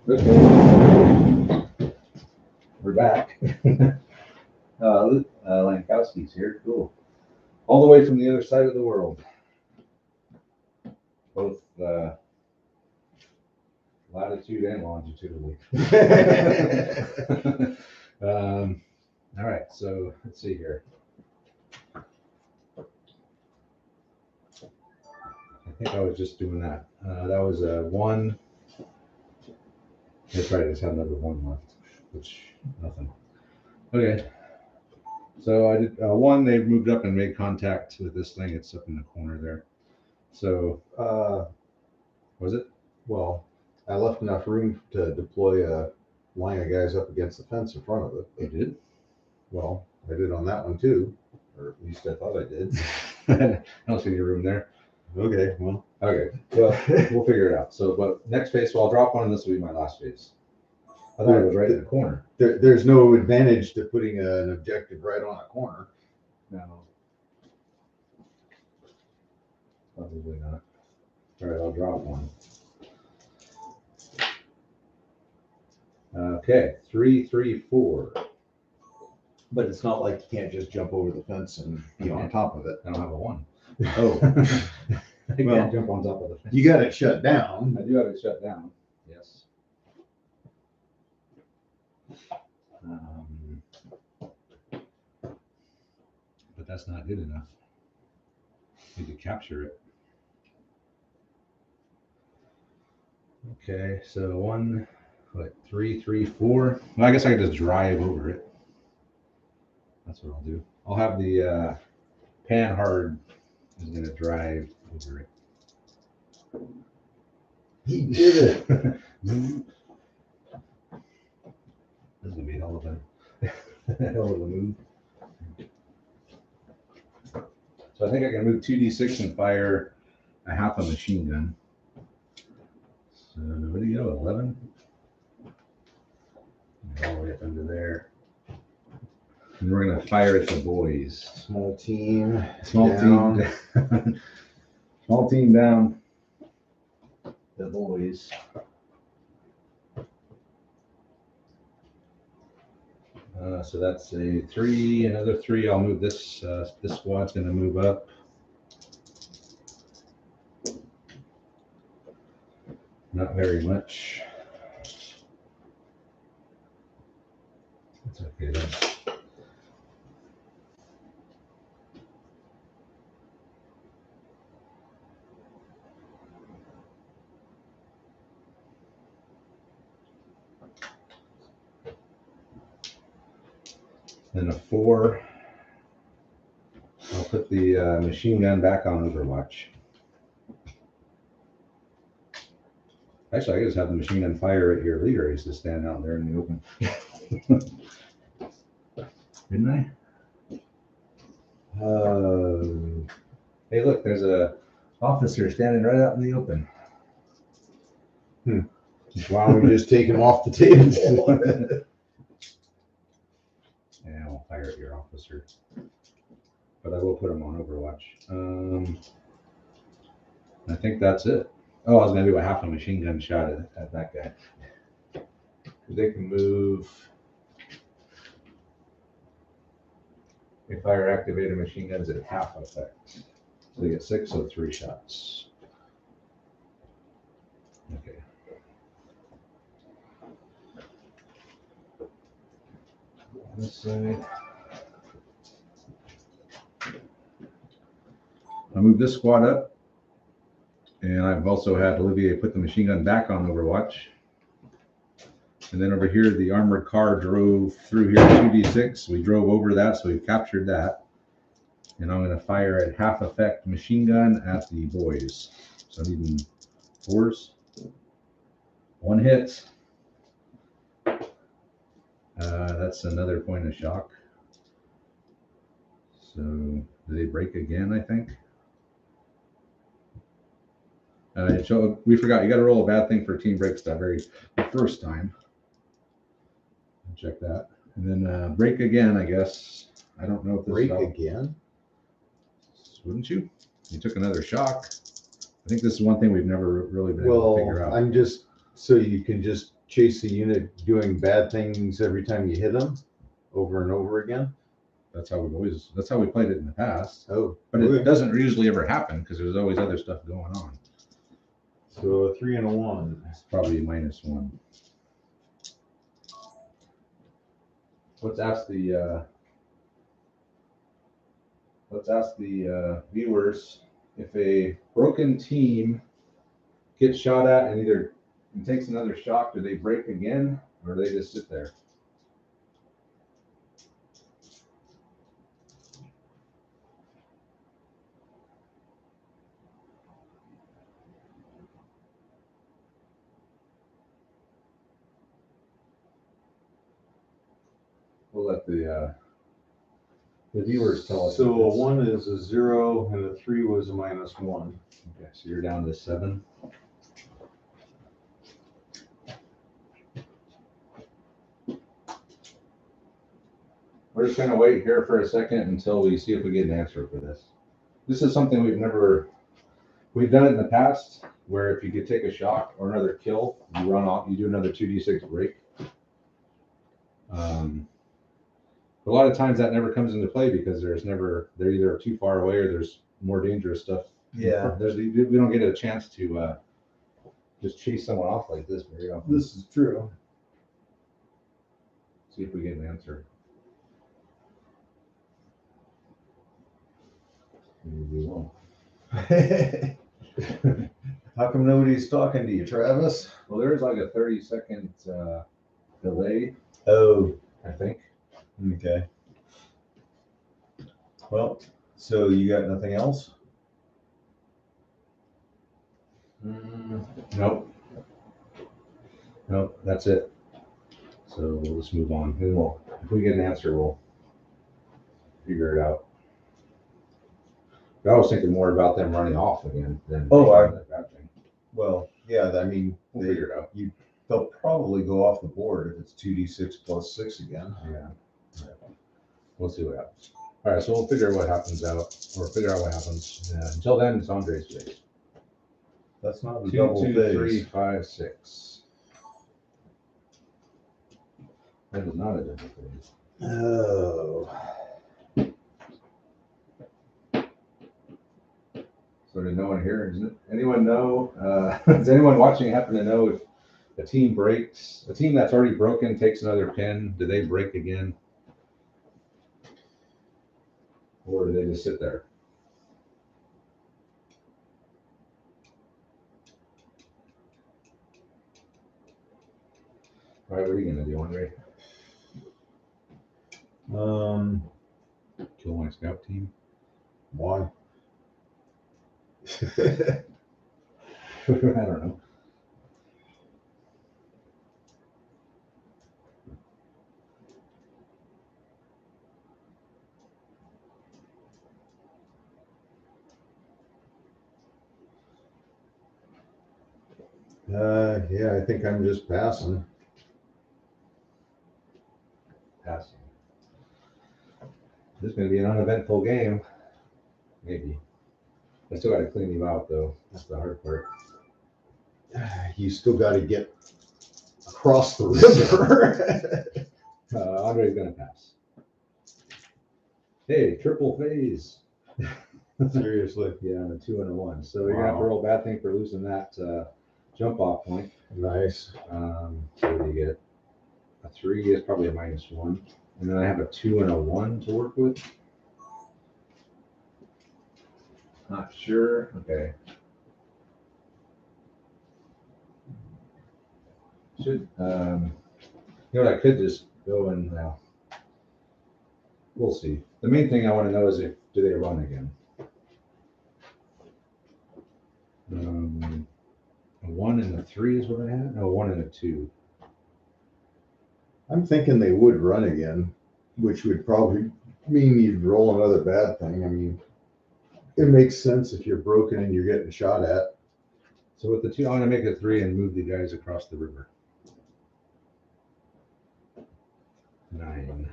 Okay. We're back. Lankowski's here. Cool. All the way from the other side of the world. Both latitude and longitudinally. All right, so let's see here. I think I was just doing that. That was a 1. That's right, I just had another 1 left, which, nothing. Okay. So I did 1, they moved up and made contact with this thing. It's up in the corner there. So, was it? Well, I left enough room to deploy a line of guys up against the fence in front of it. You did? Well, I did on that one too, or at least I thought I did. I don't see any room there. Okay, well, Okay, well, we'll figure it out. So, but next phase, so I'll drop one, and this will be my last phase. I thought it was right in the corner. there's no advantage to putting an objective right on a corner. No. Probably not. All right, I'll drop one. Okay, 3, 3, 4. But it's not like you can't just jump over the fence and be on top of it. I don't have a 1. Oh, I Well, can't jump on top of the fence. you got it shut down. I do have it shut down. Yes. But that's not good enough. Need to capture it. Okay, so 1, 3, 3, 4. Well, I guess I could just drive over it. That's what I'll do. I'll have the pan hard is gonna drive over it. He did it. This is gonna be a hell of a move. So I think I can move 2d6 and fire a half a machine gun. So what do you go? 11? All the way up under there. And we're gonna fire at the boys. Small team. Small down. team. Small team down. The boys. So that's a 3, another 3. I'll move this. This squad's gonna move up. Not very much. That's okay though. Then a 4. I'll put the machine gun back on Overwatch. Actually, I just have the machine gun fire at your leader. He's just standing out there in the open. Didn't I? Hey, look, there's a officer standing right out in the open. Why don't we just take him off the table? Yeah, I'll fire at your officer. But I will put him on Overwatch. I think that's it. Oh, I was gonna do a half a machine gun shot at that guy. They can move. They fire activated machine guns at half effect. So they get 6, so 3 shots. Okay. This side. I moved this squad up. And I've also had Olivier put the machine gun back on Overwatch. And then over here, the armored car drove through here 2d6. We drove over that, so we captured that. And I'm going to fire at half effect machine gun at the boys. So I'm needing 4s. 1 hit. That's another point of shock. So do they break again, I think? So we forgot, you got to roll a bad thing for team breaks that very first time. Check that. And then break again, I guess. I don't know if this Break again? Wouldn't you? You took another shock. I think this is one thing we've never really been able to figure out. I'm just, so you can just chase the unit doing bad things every time you hit them over and over again? That's how we played it in the past. Oh, But okay. it doesn't usually ever happen because there's always other stuff going on. So a 3 and a 1. It's probably -1. Let's ask the viewers if a broken team gets shot at and either takes another shock, do they break again or do they just sit there? we'll let the viewers tell us. So a if 1 is a 0 and a 3 was a -1. okay, so you're down to 7. We're just gonna wait here for a second until we see if we get an answer for this. This is something we've done it in the past, where if you could take a shock or another kill, you run off, you do another 2d6 break. A lot of times that never comes into play because they're either too far away or there's more dangerous stuff. Yeah. We don't get a chance to just chase someone off like this very often. This is true. See if we get an answer. Maybe we won't. How come nobody's talking to you, Travis? Well, there is like a 30-second delay, Oh, I think. okay. Well, so you got nothing else? Nope. Nope, that's it. So we'll just move on. And if we get an answer, we'll figure it out. But I was thinking more about them running off again than that thing. Well, yeah, I mean, We'll figure it out. they'll probably go off the board if it's 2d6 plus 6 again. Yeah. We'll see what happens. All right, so we'll figure what happens out, or figure out what happens. Until then, it's Andre's phase. That's not a 2, double 2, phase. 3, 5, 6. That is not a double phase. Oh. So did no one here? Anyone know? Does anyone watching happen to know if a team breaks? A team that's already broken takes another pin. Do they break again? Or do they just sit there? All right, what are you gonna do, Andre? Kill my scout team? Why? I don't know. Yeah, I think I'm just passing. Passing. This is gonna be an uneventful game. Maybe. I still gotta clean you out though. That's the hard part. You still got to get across the river. Andre's gonna pass. Hey, triple phase. Seriously. Yeah, a 2 and a 1. So you're gonna have to roll bad thing for losing that jump off point. Nice. So what do you get? A 3 is probably a -1. And then I have a 2 and a 1 to work with. Not sure. Okay. Should you know what, I could just go and we'll see. The main thing I want to know is do they run again? A 1 and a 3 is what I had? No, a 1 and a 2. I'm thinking they would run again, which would probably mean you'd roll another bad thing. I mean, it makes sense if you're broken and you're getting shot at. So with the 2, I want to make a 3 and move the guys across the river. 9.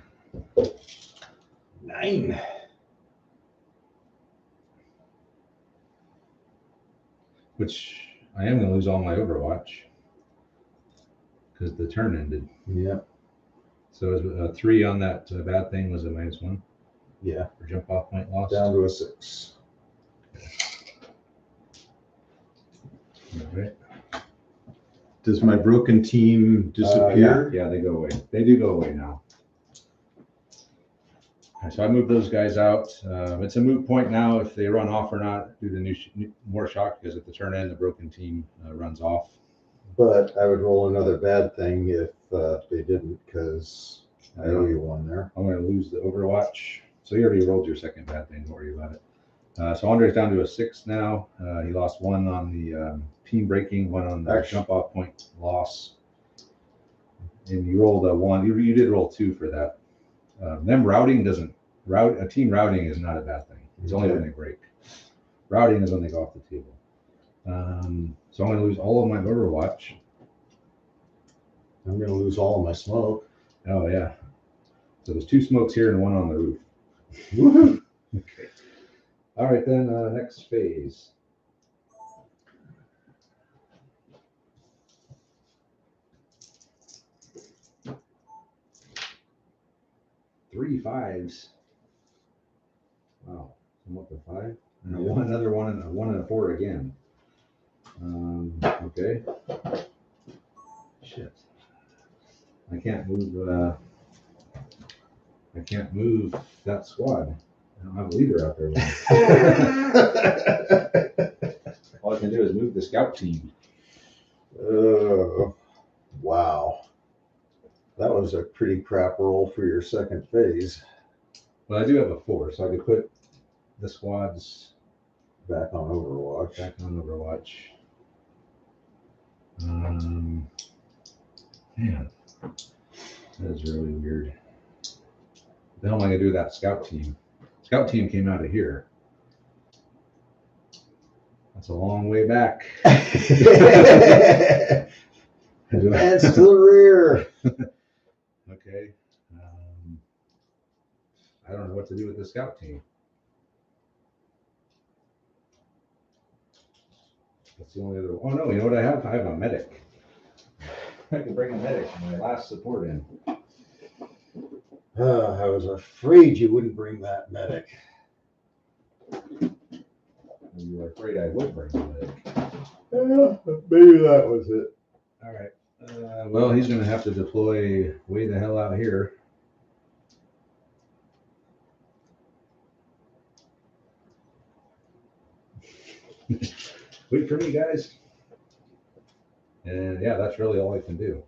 9. Which I am going to lose all my Overwatch because the turn ended. Yeah. So a 3 on that bad thing was a -1 Yeah. for jump off point loss. Down to a 6. All right. Does my broken team disappear? Yeah, they go away. They do go away now. So I moved those guys out. It's a moot point now if they run off or not due to more shock, because at the turn end, the broken team runs off. But I would roll another bad thing if they didn't, because I owe you one there. I'm going to lose the Overwatch. So you already rolled your second bad thing. Don't worry about it. So Andre's down to a 6 now. He lost 1 on the team breaking, 1 on the jump off point loss. And you rolled a 1. You did roll 2 for that. Them routing doesn't a team routing is not a bad thing. It's only when they break. Routing is when they go off the table. So I'm going to lose all of my Overwatch. I'm going to lose all of my smoke. Oh yeah. So there's 2 smokes here and 1 on the roof. Woohoo! Okay. All right then. Next phase. Three 5s. Wow. I'm up to 5. And another 1 and a 1 and a 4 again. Okay. Shit. I can't move. I can't move that squad. I don't have a leader out there. All I can do is move the scout team. Wow. That was a pretty crap roll for your second phase. But I do have a 4, so I could put the squads Back on Overwatch. back on Overwatch. Man, that is really weird. The hell am I gonna do with that scout team? Scout team came out of here. That's a long way back. Hands to the rear. Okay. I don't know what to do with the scout team. That's the only other. Oh no! You know what I have? I have a medic. I can bring a medic, my last support in. I was afraid you wouldn't bring that medic. You were afraid I would bring a medic. Maybe that was it. All right. Well, he's going to have to deploy way the hell out here. Wait for me, guys. And yeah, that's really all I can do.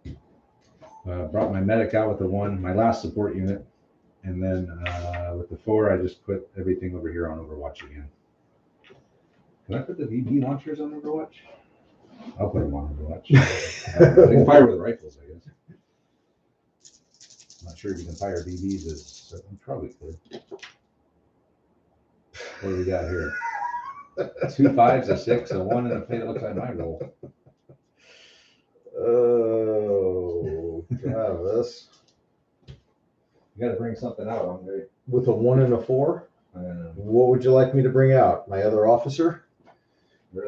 Okay. Brought my medic out with the 1, my last support unit. And then with the 4, I just put everything over here on Overwatch again. Can I put the BB launchers on Overwatch? I'll put them on Overwatch. I can fire with rifles, I guess. I'm not sure if you can fire BBs as probably could. What do we got here? 2 5s, a 6, a 1, and a 3. That looks like my roll. Oh, Travis. You got to bring something out, Andre. With a 1 and a 4? What would you like me to bring out? My other officer?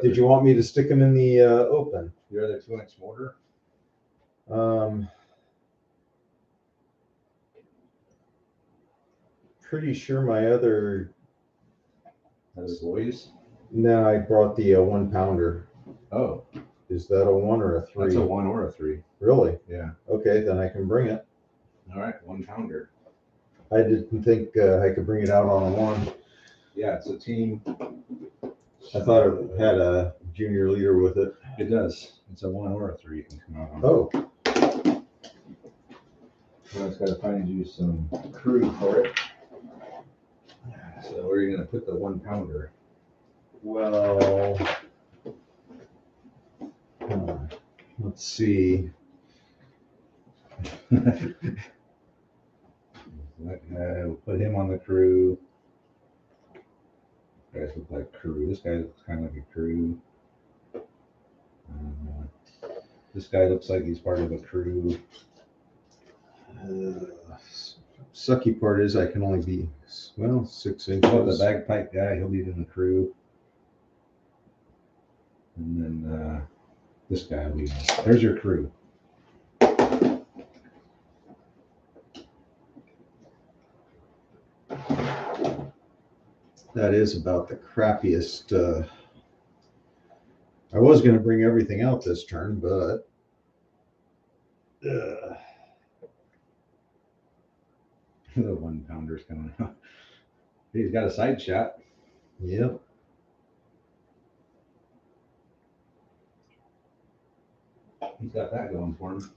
Did you want me to stick him in the open? Your other 2-inch mortar? Pretty sure my other. Other boys? No, I brought the 1 pounder. Oh. Is that a 1 or a 3? That's a 1 or a 3. Really? Yeah. Okay, then I can bring it. All right, 1 pounder. I didn't think I could bring it out on a 1. Yeah, it's a team. I thought it had a junior leader with it. It does. It's a 1 or a 3 you can come out on. Oh. Well, it's got to find you some crew for it. So where are you going to put the 1 pounder? Well, let's see. We'll put him on the crew. You guys look like crew. This guy looks kind of like a crew. This guy looks like he's part of a crew. Sucky part is I can only be, 6 inches. Oh, the bagpipe guy, he'll be in the crew. And then this guy will be. There's your crew. That is about the crappiest. I was going to bring everything out this turn, but The 1 pounder's coming out. He's got a side shot. Yep. He's got that going for him.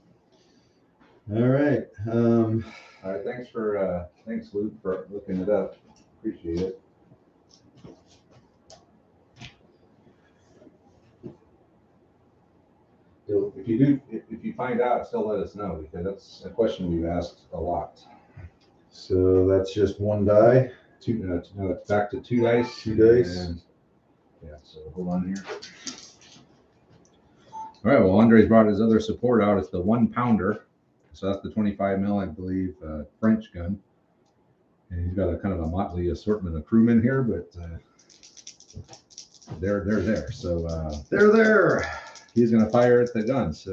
All right. All right. Thanks, Luke, for looking it up. Appreciate it. If you do, if you find out, still let us know, because that's a question we've asked a lot. So that's just one die. No, it's back to 2 dice. 2 dice. And, yeah, so hold on here. All right, well, Andre's brought his other support out. It's the 1 pounder. So that's the 25 mil, I believe, French gun. And he's got a kind of a motley assortment of crewmen here, but they're there. So They're there. he's going to fire at the gun. So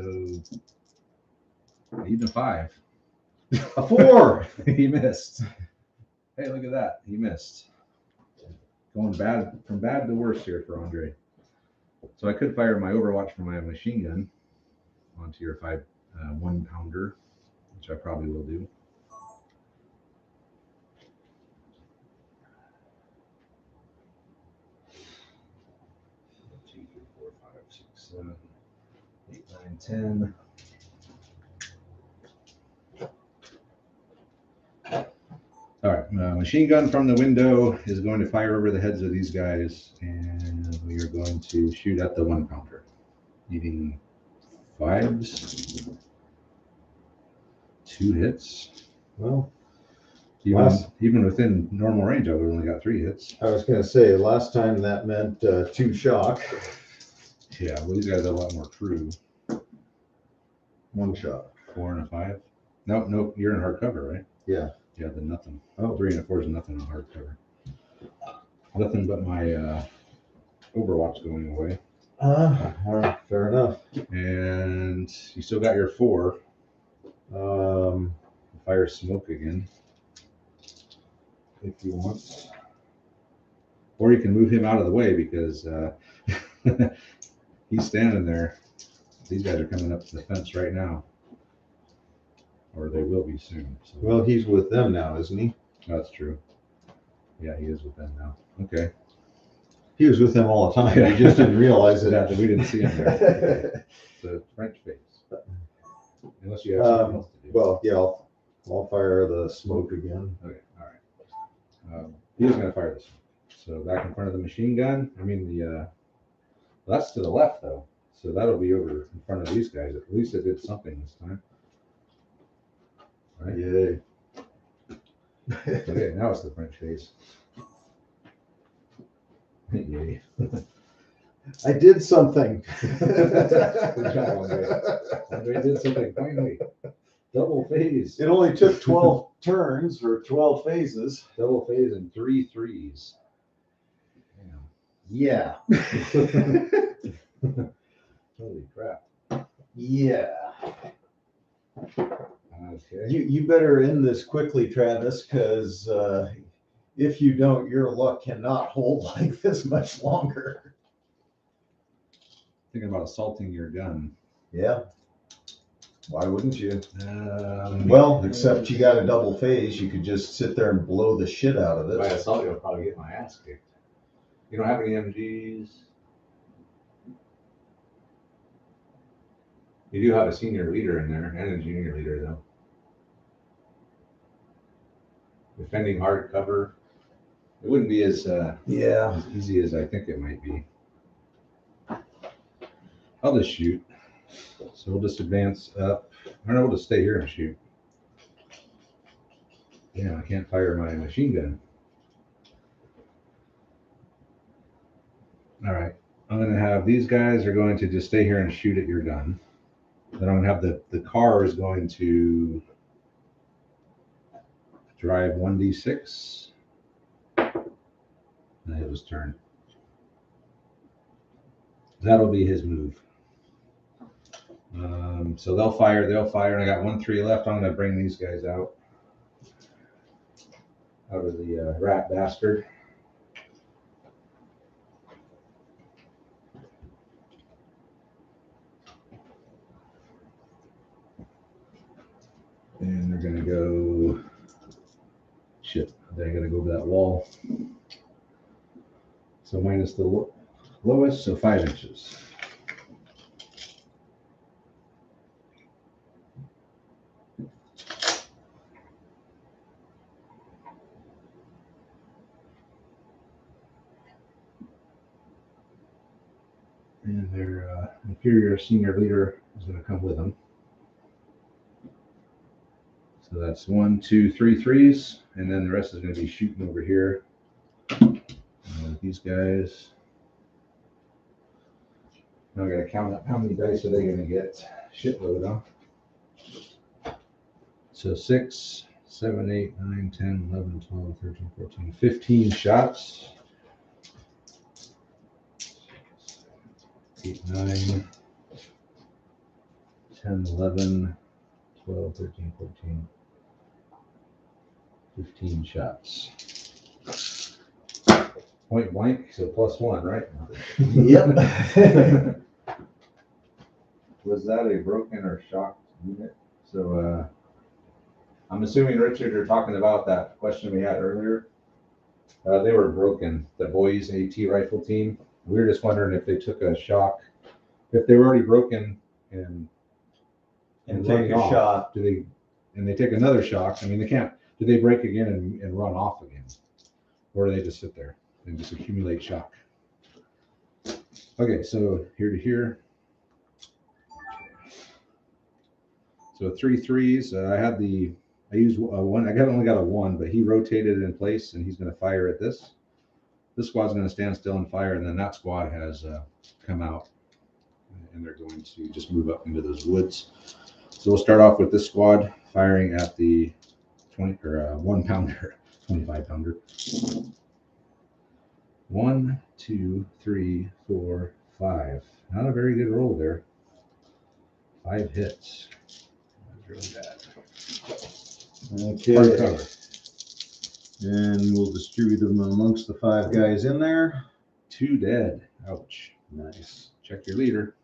even a 5. A 4. He missed. Hey, look at that. He missed. Going from bad to worse here for Andre. So I could fire my Overwatch from my machine gun onto your 1 pounder, which I probably will do. 2, 3, 4, 5, 6, 7, 8, 9, 10. All right, machine gun from the window is going to fire over the heads of these guys, and we are going to shoot at the 1 pounder, needing 5s, 2 hits. Well, Even within normal range, I've only got 3 hits. I was going to say last time that meant 2 shock. Yeah, well, these guys have a lot more crew. 1 shot. 4 and a 5. Nope, you're in hard cover, right? Yeah. Yeah, then nothing. Oh, 3 and a 4 is nothing on hard cover. Nothing but my Overwatch going away. All right, fair enough. And you still got your 4. Fire smoke again, if you want. Or you can move him out of the way, because he's standing there. These guys are coming up to the fence right now. Or they will be soon. So. Well, he's with them now, isn't he? That's true. Yeah, he is with them now. Okay. He was with them all the time. We just didn't realize it. Yeah, we didn't see him there. The French face. Unless you have something else to do. Well, yeah, I'll fire the smoke again. Okay, all right. He's going to fire this one. So back in front of the machine gun. I mean, that's to the left, though. So that'll be over in front of these guys. At least it did something this time. Right? Yay. Okay, now it's the French face. Yay. I did something. Good job, Andre. Andre did something finally. Double phase. It only took 12 turns or 12 phases. Double phase and 3 3s. Damn. Yeah. Holy crap. Yeah. Okay. You better end this quickly, Travis, because if you don't, your luck cannot hold like this much longer. Thinking about assaulting your gun. Yeah. Why wouldn't you? Well, except you got a double phase, you could just sit there and blow the shit out of If I it. assault you, I'll probably get my ass kicked. You don't have any MGs? You do have a senior leader in there and a junior leader, though. Defending hard cover. It wouldn't be as easy as I think it might be. I'll just shoot. So we'll just advance up. I don't know, we'll just stay here and shoot. Yeah, I can't fire my machine gun. All right. I'm going to have these guys are going to just stay here and shoot at your gun. Then I'm going to have the car is going to drive 1d6. And he'll just turn. That'll be his move. So they'll fire, and I got 1 3 left. I'm going to bring these guys out of the rat bastard. And they're going to go, shit, they're going to go to that wall. So minus the lowest, so 5 inches. And their inferior senior leader is going to come with them. So that's 1, 2, 3 threes, and then the rest is going to be shooting over here. These guys. Now I got to count up how many dice are they going to get. Shitload, huh? So 6, 7, 8, 9, 10, 11, 12, 13, 14, 15 shots. 8, 9, 10, 11, 12, 13, 14, 15 shots. Point blank, so +1, right? Yep. Was that a broken or shocked unit? So I'm assuming, Richard, you're talking about that question we had earlier. They were broken, the boys AT rifle team. We were just wondering if they took a shock, if they were already broken and And running take a off, shot. and they take another shock. I mean, they can't, do they break again and run off again? Or do they just sit there and just accumulate shock? Okay, so here to here. So 3 threes. I used one. I only got a 1, but he rotated it in place, and he's going to fire at this. This squad's going to stand still and fire, and then that squad has come out, and they're going to just move up into those woods. So we'll start off with this squad firing at the 1 pounder, 25 pounder. 1, 2, 3, 4, 5. Not a very good roll there. 5 hits. That's really bad. Okay. Hard cover. And we'll distribute them amongst the 5 guys in there. 2 dead. Ouch. Nice. Check your leader.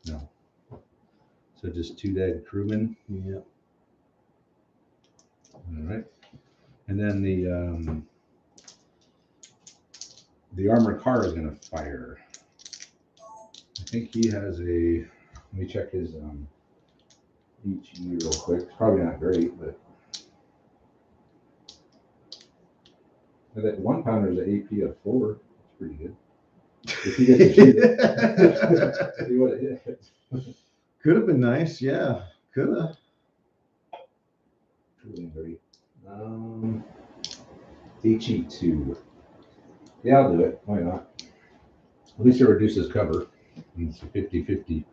No. So just 2 dead crewmen. Yep. All right. And then the armored car is going to fire. I think he has a. Let me check his HE real quick. Probably not great, but. That 1 pounder is an AP of 4. That's pretty good. If he gets to shoot it, he would have hit. Could have been nice. Yeah. Could have. Really great. HE2. Yeah, I'll do it. Why not? At least it reduces cover. It's a 50-50.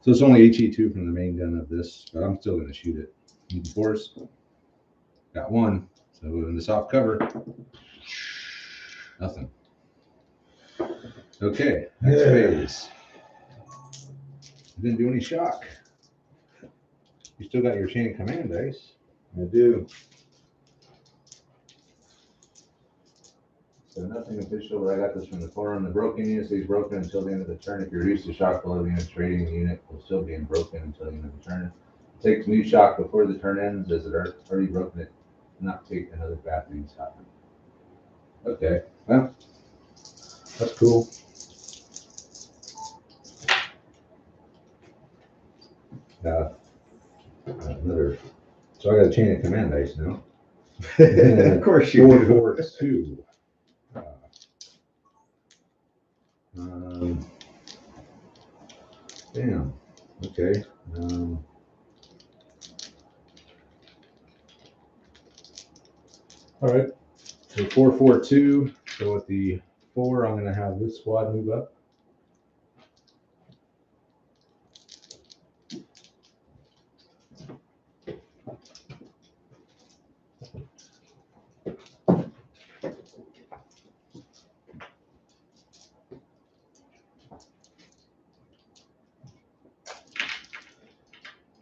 So it's only HE2 from the main gun of this, but I'm still going to shoot it. Need force. Got 1. So in the soft cover, nothing. Okay, next phase. Didn't do any shock. You still got your chain of command dice. I do. So nothing official, but I got this from the forum. The broken unit stays broken until the end of the turn. If you reduce the shock below the unit's trading, the unit will still be broken until the end of the turn. Takes new shock before the turn ends. As it already broken, it not take another bad thing to happen. Okay, well, that's cool. Another. So I got a chain of command dice now. Of course you 4, do. 4, 2. Damn. Okay. All right. So 4, 4, 2. So with the 4, I'm going to have this squad move up.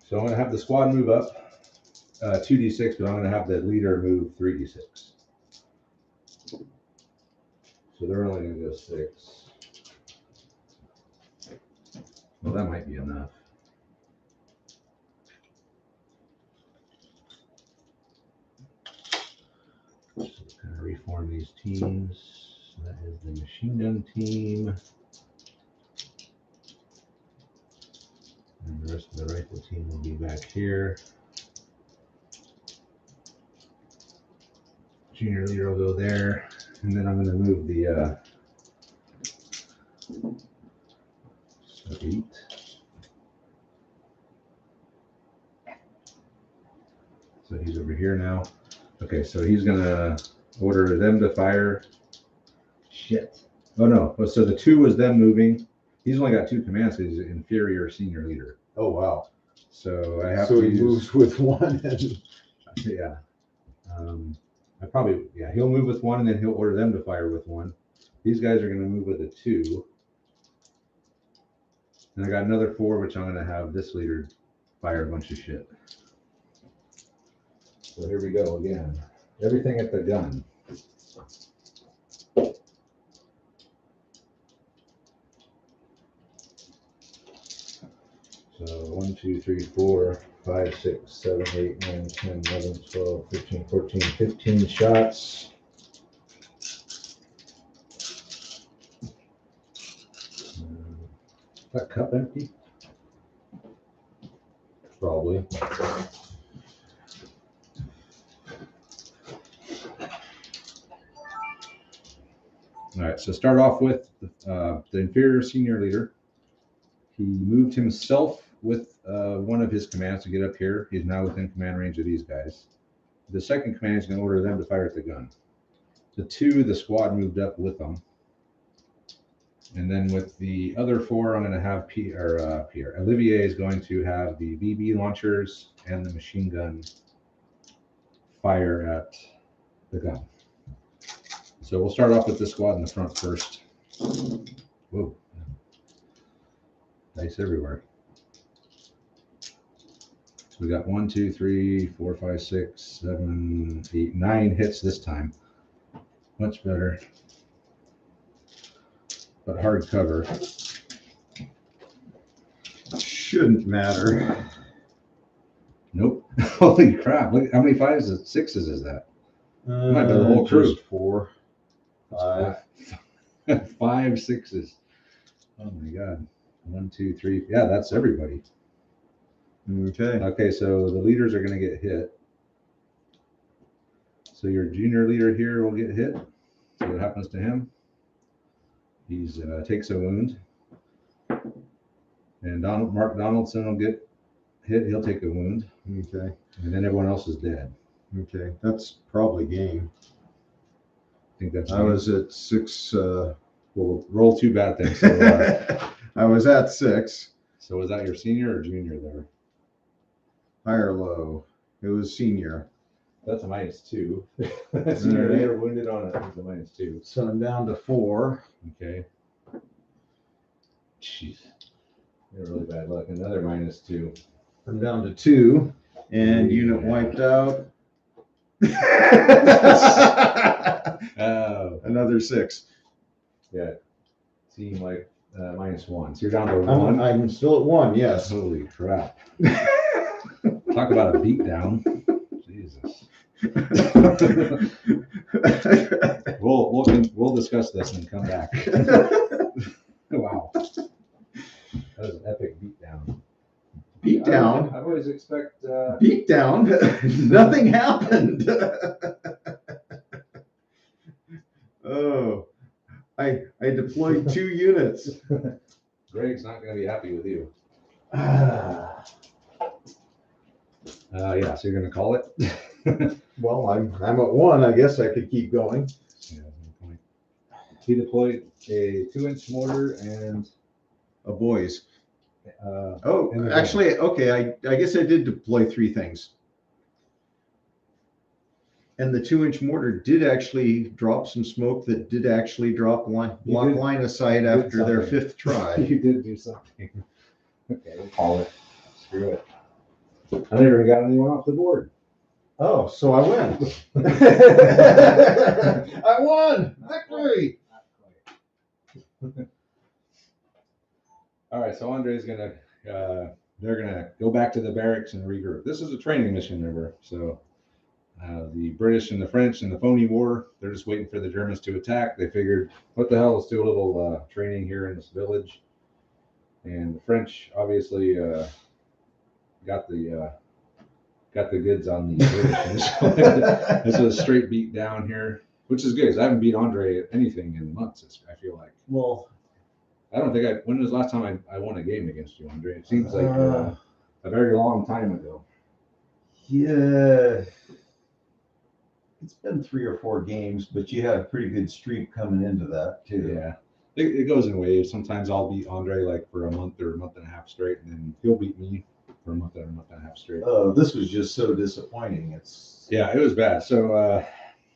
So I'm going to have the squad move up 2d6, but I'm going to have the leader move 3d6. So they're only going to go 6. Well, that might be enough. So kind of reform these teams. That is the machine gun team. And the rest of the rifle team will be back here. Junior leader will go there. And then I'm going to move the so 8. So he's over here now. Okay, so he's going to order them to fire. Shit. Oh no. Oh, so the 2 was them moving. He's only got 2 commands because he's an inferior senior leader. Oh, wow. So I have So to he use, moves with one and yeah. He'll move with 1 and then he'll order them to fire with 1. These guys are going to move with a 2. And I got another 4, which I'm going to have this leader fire a bunch of shit. So here we go again. Everything at the gun. So 1, 2, 3, 4, 5, 6, 7, 8, 9, 10, 11, 12, 13, 14, 15 shots. Is that cup empty? probably. All right, so start off with the inferior senior leader. He moved himself with one of his commands to get up here. He's now within command range of these guys. The second command is going to order them to fire at the gun. The 2, the squad moved up with them. And then with the other 4, I'm going to have Pierre. Olivier is going to have the BB launchers and the machine gun fire at the gun. So we'll start off with the squad in the front first. Whoa. Dice everywhere. So we got 1, 2, 3, 4, 5, 6, 7, 8, 9 hits this time. Much better. But hard cover. Shouldn't matter. Nope. Holy crap. Look how many 5s and 6s is that? Might be the whole crew. Just 4, 5. 5, 6s. Oh my god. 1, 2, 3. Yeah, that's everybody. Okay. Okay, so the leaders are going to get hit. So your junior leader here will get hit. See what happens to him. He's takes a wound. And Mark Donaldson will get hit. He'll take a wound. Okay. And then everyone else is dead. Okay. That's probably game. I think that's. I was at 6. We'll roll 2 bad things. So, I was at 6. so was that your senior or junior there? High or low? It was senior. That's a -2. Senior leader wounded on it. It's a -2. So I'm down to 4. Okay. Jeez. You're really bad luck. Another -2. I'm down to 2. And Yeah. unit wiped out. Oh. Another 6. Yeah. Seemed like -1. So you're down to 1. I'm still at 1, yes. Holy crap. Talk about a beatdown. Jesus. We'll discuss this and come back. Wow. That was an epic beatdown. Beat down. I've always expect. Beat down. Nothing happened. Oh, I deployed 2 units. Greg's not going to be happy with you. Ah. Yeah, so you're going to call it? Well, I'm at 1. I guess I could keep going. Yeah, no point. He deployed a 2-inch mortar and. A boys. And the Actually, okay. I guess I did deploy 3 things. And the 2-inch mortar did actually drop some smoke that did actually drop block line of sight after their 5th try. You did do something. Okay, we'll call it. Screw it. I never even got anyone off the board. Oh, so I win. I won. Victory. All right, so Andre's gonna, they're gonna go back to the barracks and regroup. This is a training mission, remember? So the British and the French and the Phony War, they're just waiting for the Germans to attack. They figured, what the hell, let's do a little training here in this village. And the French obviously got the goods on the British. This was a straight beat down here. which is good, 'cause I haven't beat Andre at anything in months, I feel like. Well, I don't think when was the last time I won a game against you, Andre? It seems like Uh, a very long time ago. yeah, it's been 3 or 4 games, but you had a pretty good streak coming into that too. Yeah. It goes in waves. Sometimes I'll beat Andre like for a month or a month and a half straight, and then he'll beat me for a month and a half straight. Oh, this was just so disappointing. Yeah, it was bad. So,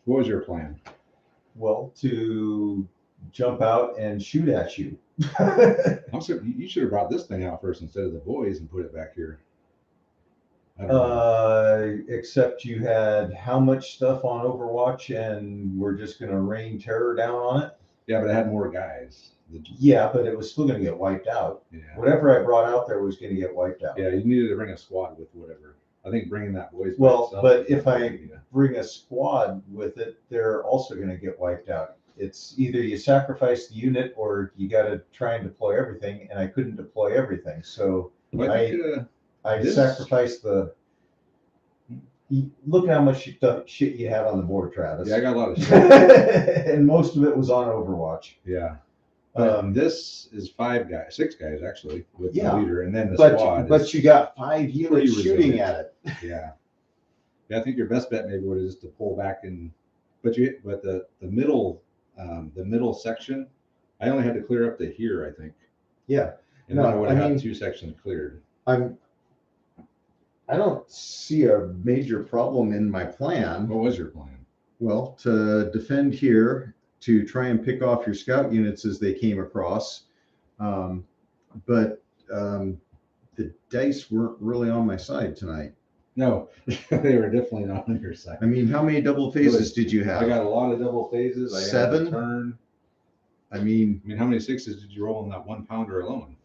what was your plan? Well, to jump out and shoot at you. You should have brought this thing out first instead of the boys and put it back here. I don't know. Except you had how much stuff on Overwatch, and we're just going to rain terror down on it. Yeah, but I had more guys. Yeah, but it was still going to get wiped out. Yeah. Whatever I brought out there was going to get wiped out. Yeah, you needed to bring a squad with whatever. I think bringing that boys. Well, by itself but is if not a I good idea. bring a squad with it, they're also going to get wiped out. It's either you sacrifice the unit or you got to try and deploy everything, and I couldn't deploy everything. So Well, I think, I this- sacrificed the. Look at how much shit you had on the board, Travis. yeah, I got a lot of shit. And most of it was on Overwatch. Yeah. This is 6 guys actually with Yeah, the leader, and then the squad. But is, you got 5 units pretty shooting resilient. at it. yeah. Yeah, I think your best bet maybe was just to pull back but the middle section, I only had to clear up to here, I think, Yeah. and No, then I would I have mean- 2 sections cleared. I don't see a major problem in my plan. What was your plan? Well, to defend here, to try and pick off your scout units as they came across. But the dice weren't really on my side tonight. No, they were definitely not on your side. I mean, how many double phases did you I have? got a lot of double phases. I had a 7? turn. I mean, How many 6s did you roll in that 1 pounder alone?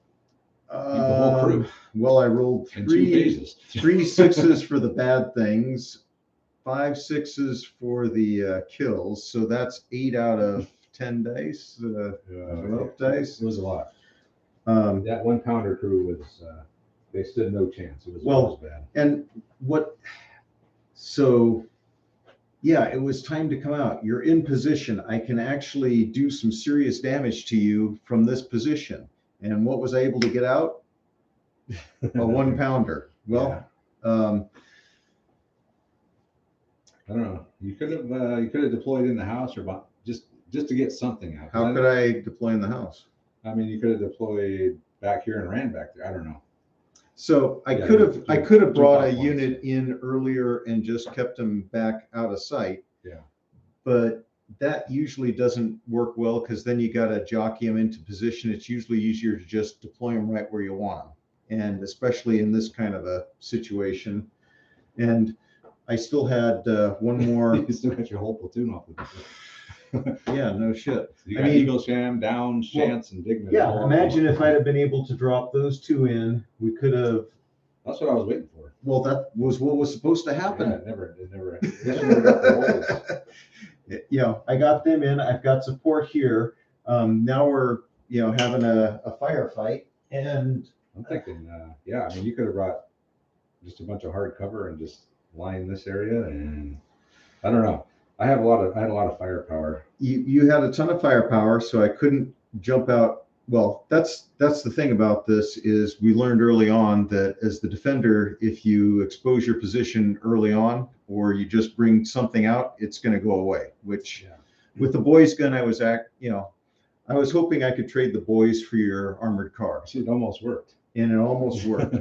The whole crew well, I rolled in 2 three phases. 3 6s for the bad things, 5 6s for the kills. So that's 8 out of 10 dice. 12 dice. It was a lot. Um, That 1 pounder crew was, they stood no chance. It was Well, bad. And so yeah, it was time to come out. You're in position. I can actually do some serious damage to you from this position. And what was I able to get out? A 1 pounder. Well, I don't know. You could have deployed in the house or just to get something out. how could I deploy in the house? I mean, you could have deployed back here and ran back there. I don't know. So I Yeah, could have brought a jump off unit in earlier and just kept them back out of sight. Yeah. But that usually doesn't work well because then you got to jockey them into position. It's usually easier to just deploy them right where you want them. And especially in this kind of a situation. And I still had one more. You still got your whole platoon off the Yeah, no shit. You I got mean- Eagle Sham, Down, Chance, and Digman. Yeah, all imagine on if I'd have been able to drop those 2 in, we could have. That's what I was waiting for. Well, that was what was supposed to Yeah, happen. it never. I guess you never got the rolls. I got them in. I've got support here. Now we're having a firefight, and I'm thinking, yeah, I mean, you could have brought just a bunch of hard cover and just line this area, and I don't know. I had a lot of firepower. You had a ton of firepower, so I couldn't jump out. Well, that's the thing about this is we learned early on that as the defender, if you expose your position early on or you just bring something out, it's going to go away. Which Yeah. with the boys gun, I was hoping I could trade the boys for your armored car, See, it almost worked. and it almost worked.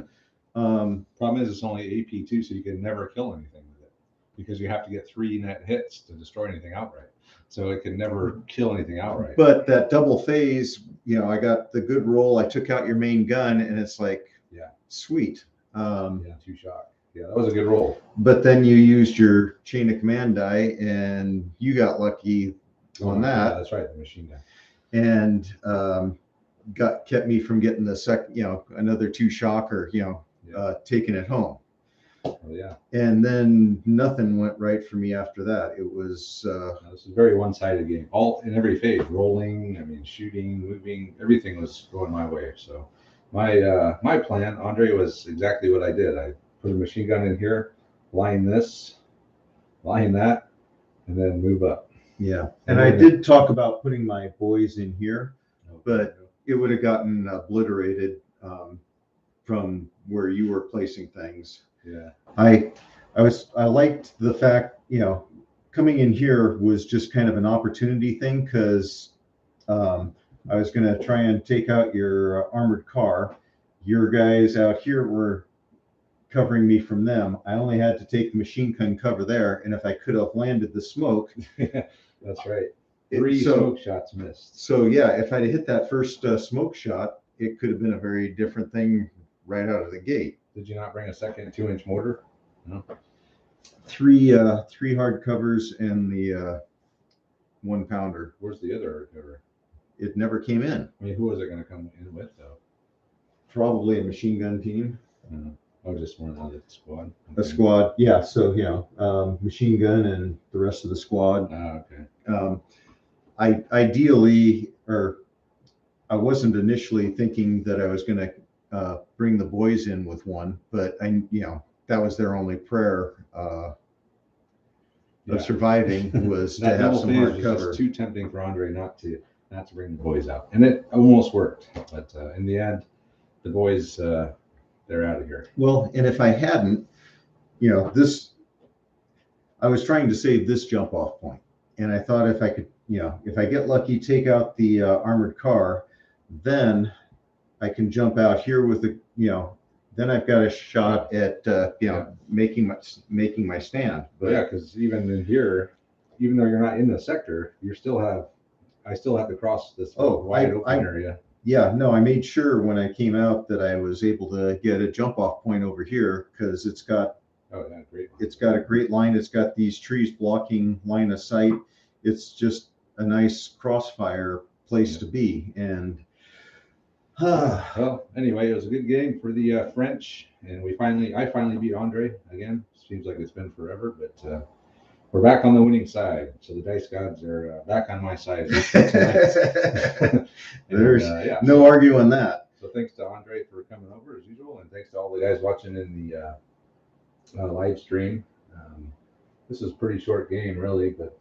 Problem is, it's only AP2, so you can never kill anything with it because you have to get 3 net hits to destroy anything outright. So it can never kill anything outright. But that double phase, I got the good roll. I took out your main gun, and it's like, Yeah. sweet. Yeah, 2 shot. Yeah, that was a good roll. But then you used your chain of command die, and you got lucky on Yeah, that, that's right, the machine gun. and kept me from getting the another 2 shock or taking it home. Oh, yeah. And then nothing went right for me after that. It was No, this is a very one-sided game. All in every phase, rolling, I mean, shooting, moving, everything was going my way. So my plan, Andre, was exactly what I did. I put a machine gun in here, line this, line that, and then move up. Yeah, and I did talk about putting my boys in here, Oh, but it would have gotten obliterated from where you were placing things. yeah, I liked the fact, coming in here was just kind of an opportunity thing because I was going to try and take out your armored car. Your guys out here were covering me from them. I only had to take the machine gun cover there, and if I could have landed the smoke, that's right. 3 so smoke shots missed. so yeah, if I'd hit that first smoke shot, it could have been a very different thing right out of the gate. Did you not bring a second 2-inch mortar? No. Three hard covers and the 1 pounder. Where's the other cover? It never came in. I mean, who was it going to come in with though? Probably a machine gun team. Oh, just one other squad. A squad, yeah. So machine gun and the rest of the squad. Ah, okay. I ideally, or I wasn't initially thinking that I was going to bring the boys in with one, but that was their only prayer of surviving was to That have double some phase hard was cover. just too tempting for Andre not to bring the boys out, and it almost worked. But in the end, the boys they're out of here. Well, and if I hadn't, I was trying to save this jump off point, and I thought if I could, if I get lucky, take out the armored car, then I can jump out here with the, then I've got a shot at, making my stand. But yeah, because even in here, even though you're not in the sector, I still have to cross this wide open area. Yeah, no, I made sure when I came out that I was able to get a jump off point over here because it's got a great line. It's got these trees blocking line of sight. It's just a nice crossfire place to be. And well, anyway, it was a good game for the French, and I finally beat Andre again. Seems like it's been forever, but we're back on the winning side. So the dice gods are back on my side. There's no arguing that. So thanks to Andre for coming over as usual, and thanks to all the guys watching in the live stream. This is a pretty short game, really, but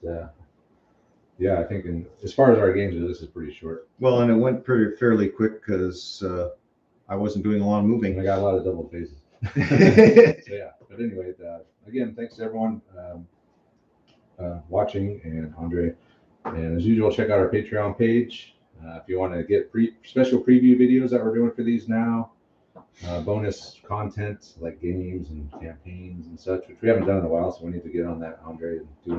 I think as far as our games go, this is pretty short. Well, and it went fairly quick because I wasn't doing a lot of moving. I got a lot of double phases. So but anyway, again, thanks to everyone watching, and Andre. And as usual, check out our Patreon page if you want to get special preview videos that we're doing for these now. Bonus content like games and campaigns and such, which we haven't done in a while, so we need to get on that, Andre, and do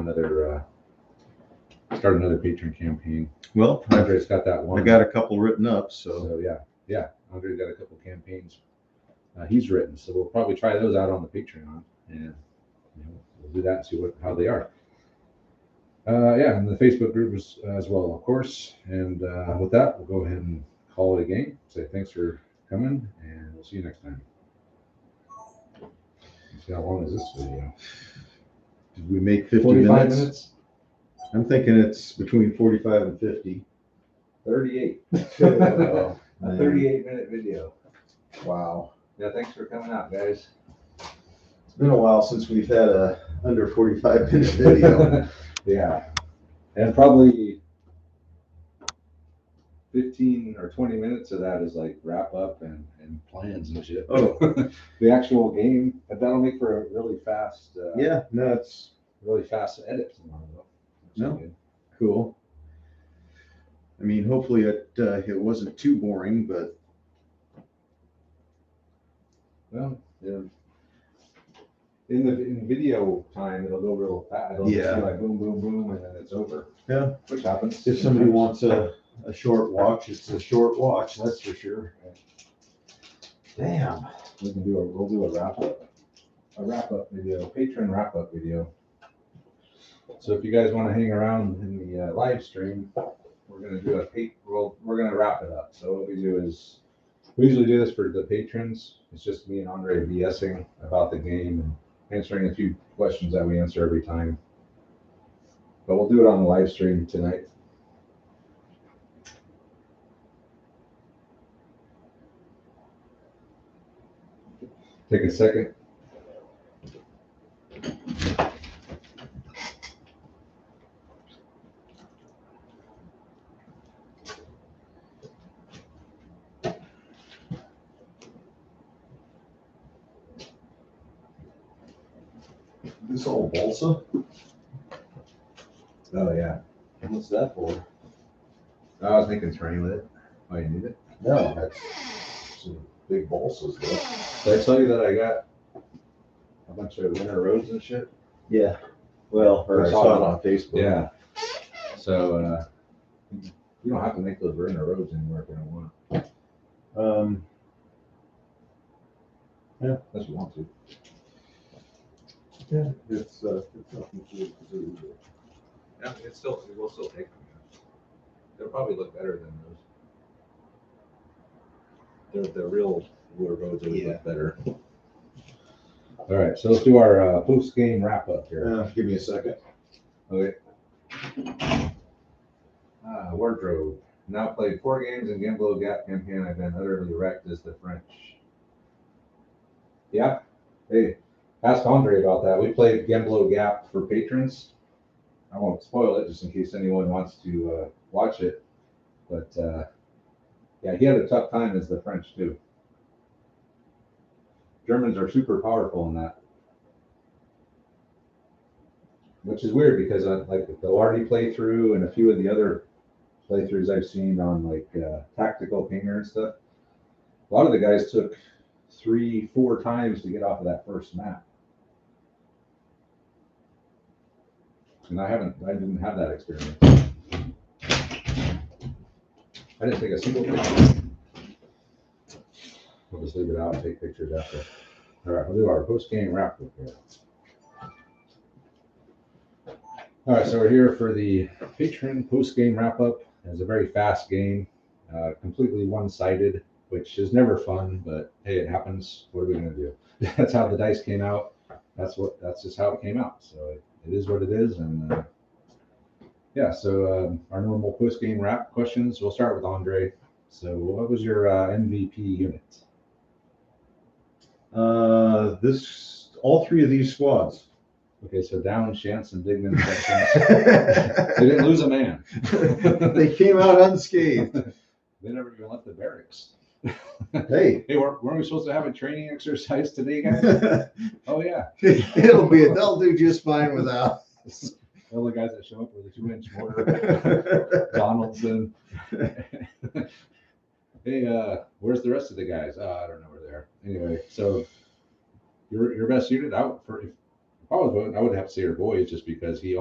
start another Patreon campaign. Well, Andre's got that one. I got a couple written up, so yeah. Andre's got a couple campaigns he's written, so we'll probably try those out on the Patreon, and we'll do that and see how they are. And the Facebook group as well, of course. And with that, we'll go ahead and call it a game. Say thanks for coming, and we'll see you next time. Let's see how long is this video? Did we make 50 45 minutes? I'm thinking it's between 45 and 50. 38. A 38-minute video. Wow. Yeah, thanks for coming out, guys. It's been a while since we've had a under 45-minute video. Yeah. And probably 15 or 20 minutes of that is like wrap up and plans and shit. Oh. The actual game, but that'll make for a really fast it's really fast edit tomorrow. No. Cool. I mean, hopefully it wasn't too boring, but well, yeah. In video time, it'll go real fast. It'll just be like boom, boom, boom, and then it's over. Yeah. Which happens. If somebody wants a short watch, it's a short watch, that's for sure. Damn. We'll do a wrap up video, patron wrap up video. So if you guys want to hang around in the live stream, we're gonna do we're gonna wrap it up. So what we do is we usually do this for the patrons. It's just me and Andre BSing about the game and answering a few questions that we answer every time. But we'll do it on the live stream tonight. Take a second. This old balsa? Oh, yeah. What's that for? I was thinking terrain with it. Oh, you need it? No, that's some big balsas though. Did I tell you that I got a bunch of winter roads and shit? Yeah. Well, or I saw it on Facebook. Yeah. So, you don't have to make those winter roads anymore if you don't want. Yeah. Unless you want to. Yeah, it's nothing to do. Yeah, we'll still take them. Yeah. They'll probably look better than those. The real roads always look better. All right, so let's do our post-game wrap-up here. Give me a second. Okay. Wardrobe. Now played 4 games in Gamblo Gap campaign. I've been utterly wrecked as the French. Yeah. Hey, ask Andre about that. We played Gamblo Gap for patrons. I won't spoil it just in case anyone wants to watch it. But yeah, he had a tough time as the French too. Germans are super powerful in that. Which is weird because like the Lardy playthrough and a few of the other playthroughs I've seen on like tactical painter and stuff, a lot of the guys took 3-4 times to get off of that first map. And I didn't have that experience. I didn't take a single picture. We'll just leave it out and take pictures after. All right, we'll do our post-game wrap-up here. All right, so we're here for the patron post-game wrap-up. It's a very fast game, completely one-sided, which is never fun, but hey, it happens. What are we gonna do? That's how the dice came out. That's just how it came out. So it is what it is, and yeah. So our normal post-game wrap questions. We'll start with Andre. So what was your MVP unit? All 3 of these squads. Okay, so down, Chance, and Dignan sections. They didn't lose a man. They came out unscathed. They never even left the barracks. Hey, weren't we supposed to have a training exercise today, guys? Oh yeah. they'll do just fine without. All the guys that show up with a 2-inch mortar, Donaldson. Hey, where's the rest of the guys? I don't know where they are. Anyway, so your best unit out for. If I was voting, I would have to say your boys just because he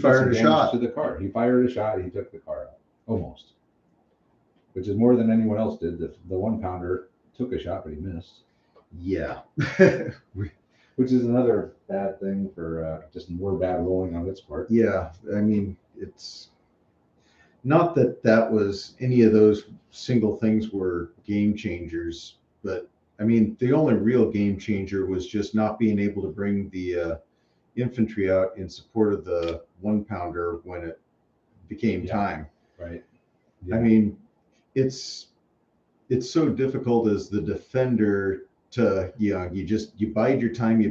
fired a shot to the car. He fired a shot. He took the car out almost, which is more than anyone else did. The 1-pounder took a shot, but he missed. Yeah. Which is another bad thing for just more bad rolling on its part. Yeah, I mean, it's not that was any of those single things were game changers, but I mean, the only real game changer was just not being able to bring the infantry out in support of the 1-pounder when it became time. Right. Yeah. I mean, it's so difficult as the defender to, you bide your time, you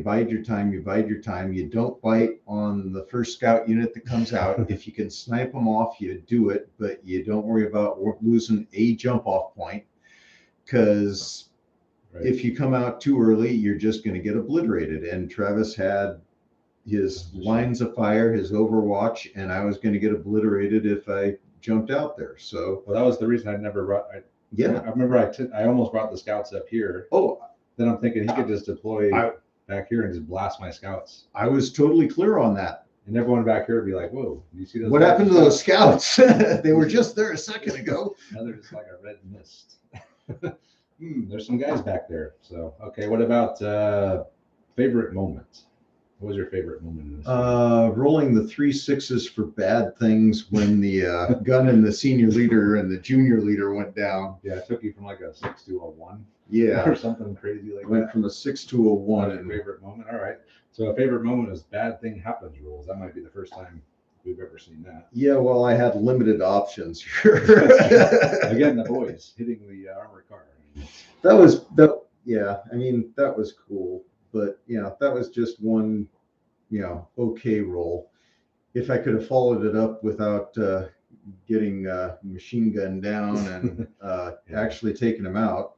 don't bite on the first scout unit that comes out. If you can snipe them off, you do it, but you don't worry about losing a jump off point, because if you come out too early, you're just going to get obliterated. And Travis had his lines of fire, his overwatch, and I was going to get obliterated if I jumped out there. So that was the reason I never brought. I remember I almost brought the scouts up here. Oh, then I'm thinking he could just deploy back here and just blast my scouts. I was totally clear on that. And everyone back here would be like, "Whoa, do you see those? What happened to those scouts? They were just there a second ago. Now they're just like a red mist." There's some guys back there. So, okay, what about favorite moment? What was your favorite moment in this game? Rolling the 3 6s for bad things when the gun and the senior leader and the junior leader went down. Yeah, it took you from like a 6 to a 1. Yeah. Or something crazy like Went that. from a 6 to a 1. And favorite moment. All right. So a favorite moment is bad thing happens rules. That might be the first time we've ever seen that. Yeah, well, I had limited options here. Again, the boys hitting the armored car. Yeah, I mean, that was cool. But, that was just one, okay roll. If I could have followed it up without getting machine gunned down and actually taking them out,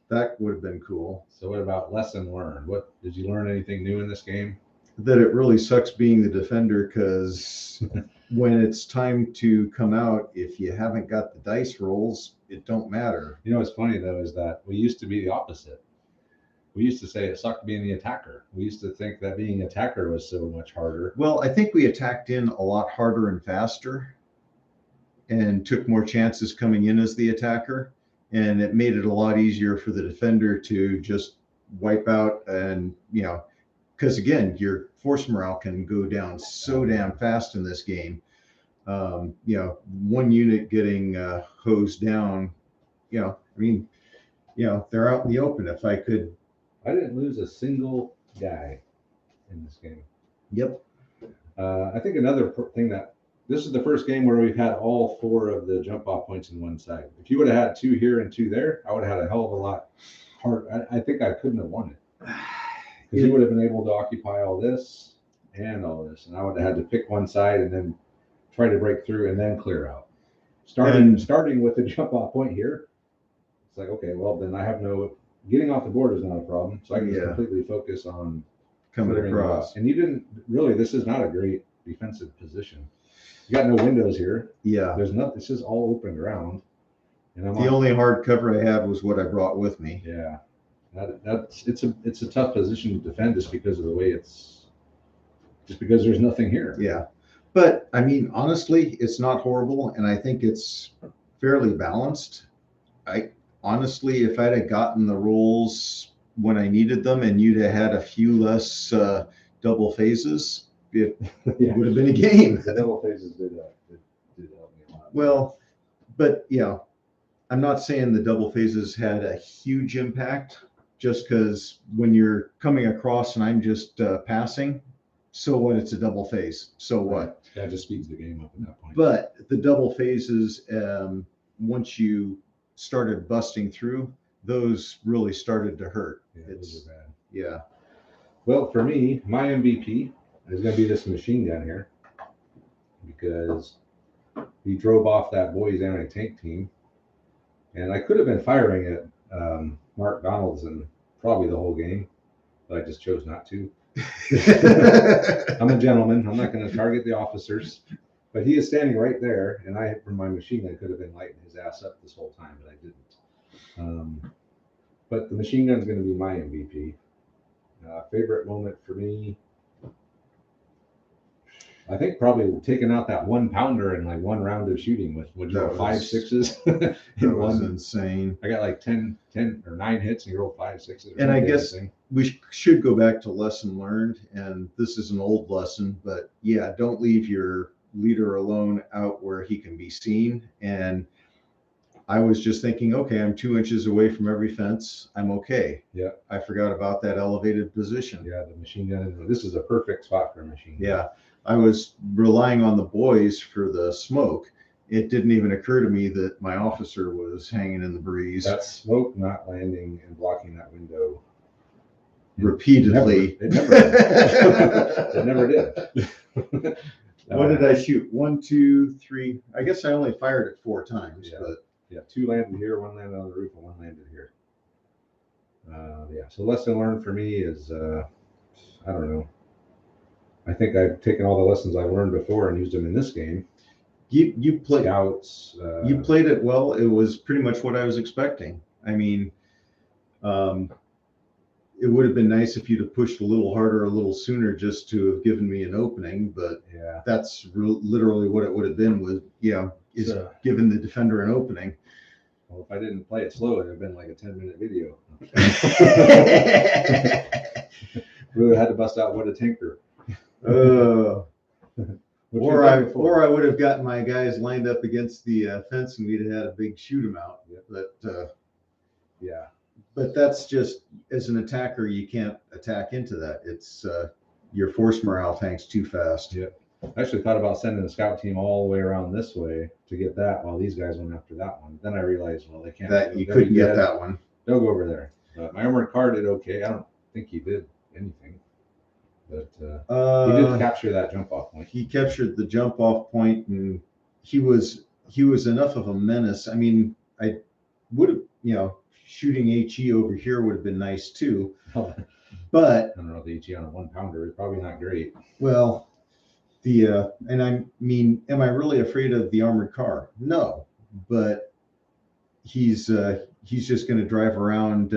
that would have been cool. So what about lesson learned? What did you learn anything new in this game? that it really sucks being the defender, because when it's time to come out, if you haven't got the dice rolls, it don't matter. You know what's funny though is that we used to be the opposite. We used to say it sucked being the attacker. We used to think that being attacker was so much harder. Well, I think we attacked in a lot harder and faster and took more chances coming in as the attacker. And it made it a lot easier for the defender to just wipe out. And, you know, because again, your force morale can go down so damn fast in this game. You know, one unit getting hosed down, you know, I mean, you know, they're out in the open. If I could. I didn't lose a single guy in this game. Yep. I think another thing that this is the first game where we've had all 4 of the jump off points in one side. If you would have had 2 here and 2 there, I would have had a hell of a lot hard. I think I couldn't have won it. Because you would have been able to occupy all this and all this, and I would have had to pick one side and then try to break through and then clear out. Starting with the jump off point here, it's like, okay, well then I have no getting off the board is not a problem, so I can just completely focus on coming across. And you didn't really. This is not a great defensive position. You got no windows here. Yeah. There's nothing. This is all open ground. And the only hard cover I had was what I brought with me. Yeah. It's a tough position to defend just because of the way it's just because there's nothing here. Yeah. But I mean, honestly, it's not horrible, and I think it's fairly balanced. Honestly, if I'd have gotten the rolls when I needed them and you'd have had a few less double phases, it would have been a game. The double phases did help me a lot. Well, but yeah, I'm not saying the double phases had a huge impact, just because when you're coming across and I'm just passing, so what? It's a double phase. So what? That just speeds the game up at that point. But the double phases, once you started busting through, those really started to hurt. Yeah, those are bad. Yeah. Well, for me, my MVP is going to be this machine gun here, because we drove off that boys anti-tank team, and I could have been firing at Mark Donaldson probably the whole game, but I just chose not to. I'm a gentleman. I'm not going to target the officers. But he is standing right there, and I, from my machine gun, could have been lighting his ass up this whole time, but I didn't. But the machine gun is going to be my MVP. Favorite moment for me, I think probably taking out that 1 pounder in like 1 round of shooting with 5 6s. That was insane. I got like 10 or 9 hits, and you roll 5 6s. And I guess we should go back to lesson learned, and this is an old lesson, but yeah, don't leave your leader alone out where he can be seen. And I was just thinking, okay, I'm 2 inches away from every fence. I'm okay. Yeah. I forgot about that elevated position. Yeah, the machine gun. This is a perfect spot for a machine gun. Yeah. I was relying on the boys for the smoke. It didn't even occur to me that my officer was hanging in the breeze. That smoke not landing and blocking that window repeatedly. It never did. It never did. What did I shoot? 1, 2, 3. I guess I only fired it 4 times. Yeah. But yeah, 2 landed here, 1 landed on the roof, and 1 landed here. Yeah. So lesson learned for me is, I don't know. I think I've taken all the lessons I learned before and used them in this game. You played Scouts. You played it well. It was pretty much what I was expecting. I mean, it would have been nice if you'd have pushed a little harder, a little sooner, just to have given me an opening. But yeah, that's literally what it would have been. Was giving the defender an opening. Well, if I didn't play it slow, it would have been like a 10-minute video. Really had to bust out what a tinker. Or I would have gotten my guys lined up against the fence, and we'd have had a big shoot 'em out. Yep. But yeah. But that's just, as an attacker, you can't attack into that. It's your force morale tanks too fast. Yep. I actually thought about sending a scout team all the way around this way to get that while these guys went after that one. Then I realized, well, they can't. That you couldn't get that one. They'll go over there. My armored car did okay. I don't think he did anything, but he did capture that jump off point. He captured the jump off point, and he was enough of a menace. I mean, I would have, shooting HE over here would have been nice too. But I don't know if they eat you on a 1-pounder. It's probably not great. well, and I mean, am I really afraid of the armored car? No, but he's just going to drive around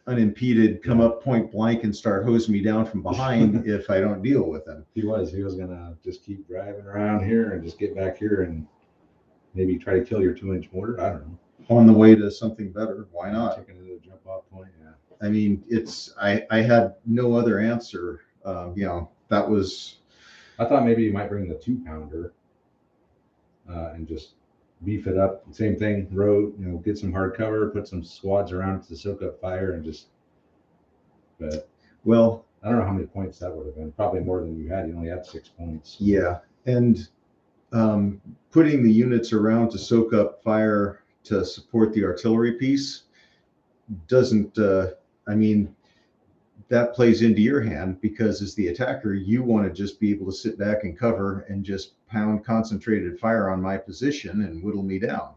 unimpeded, come up point blank, and start hosing me down from behind if I don't deal with him. He was gonna just keep driving around here and just get back here and maybe try to kill your 2-inch mortar. I don't know. On the way to something better, why not? Chicken to the jump off point. Yeah. I mean, I had no other answer. That was. I thought maybe you might bring the 2-pounder and just beef it up. Same thing, road, get some hard cover, put some squads around it to soak up fire, and just. But Well, I don't know how many points that would have been. Probably more than you had. You only had 6 points. yeah, and putting the units around to soak up fire to support the artillery piece doesn't. I mean, that plays into your hand because as the attacker, you want to just be able to sit back and cover and just pound concentrated fire on my position and whittle me down,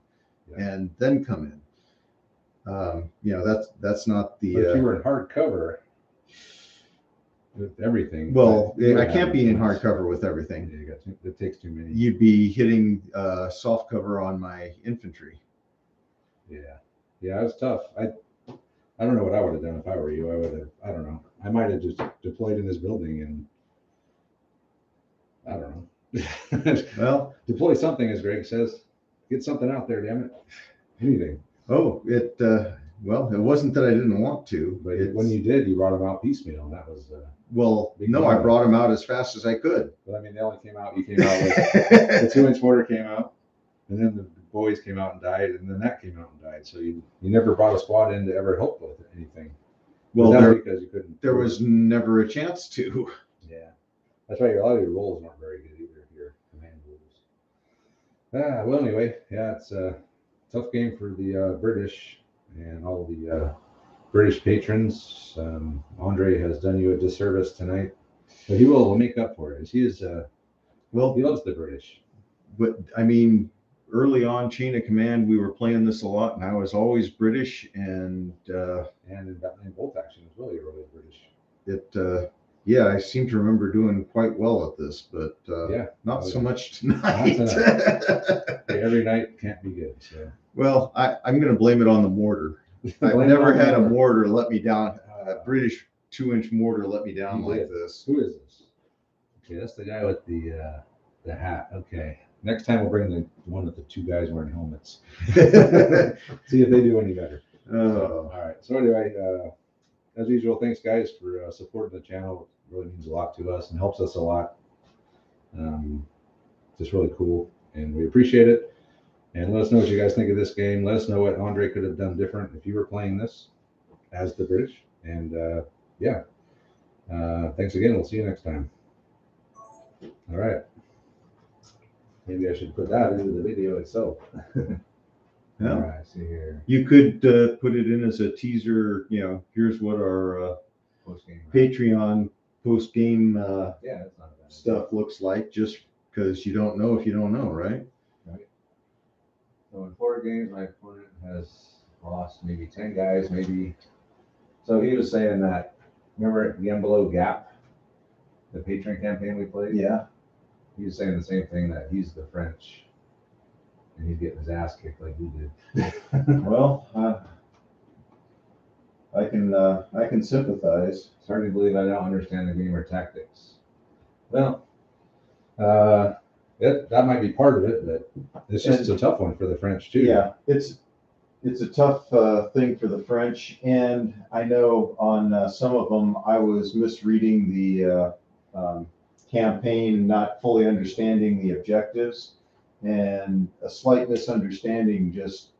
and then come in. That's not the. But if you were in hard cover with everything. Well, I can't be in hard cover with everything. Yeah, it takes too many. You'd be hitting soft cover on my infantry. Yeah, it was tough. I don't know what I would have done if I were you. I don't know. I might have just deployed in this building and I don't know. Well, deploy something, as Greg says. Get something out there, damn it. Anything. Oh, it wasn't that I didn't want to, But when you did, you brought them out piecemeal, and that was. I brought them out as fast as I could. But I mean, they only came out. You came out with the 2-inch mortar came out, and then the boys came out and died, and then that came out and died. So you never brought a squad in to ever help with anything. Well, because you couldn't. There was never a chance to. Yeah, that's right. A lot of your roles weren't very good either. Your command roles. Well, anyway, yeah, it's a tough game for the British and all the British patrons. Andre has done you a disservice tonight, but he will make up for it. He is. He loves the British. But I mean, early on, chain of command, we were playing this a lot, and I was always British, and in bolt action as well, you're always British. I seem to remember doing quite well at this, but not so much tonight. Every night can't be good. So. Well, I'm going to blame it on the mortar. I've never had a mortar let me down. A British 2-inch mortar let me down like this. Who is this? Okay, that's the guy with the hat. Okay. Next time we'll bring the one with the 2 guys wearing helmets. See if they do any better. All right. So anyway, as usual, thanks guys for supporting the channel. It really means a lot to us and helps us a lot. Just really cool, and we appreciate it. And let us know what you guys think of this game. Let us know what Andre could have done different if you were playing this as the British. And thanks again. We'll see you next time. All right. Maybe I should put that into the video itself. Yeah. All right, see here. You could put it in as a teaser. Here's what our Post-game. Patreon post-game That's not bad. stuff looks like, just because you don't know if you don't know, right? Right. So in 4 games, my opponent has lost maybe 10 guys, maybe. So he was saying that, remember at Below Gap, the Patreon campaign we played? Yeah. He was saying the same thing, that he's the French and he's getting his ass kicked like we did. Well, I can sympathize. It's hard to believe I don't understand the game or tactics. Well, that might be part of it, but it's just a tough one for the French too. Yeah, it's a tough thing for the French, and I know on some of them I was misreading the campaign, not fully understanding the objectives, and a slight misunderstanding just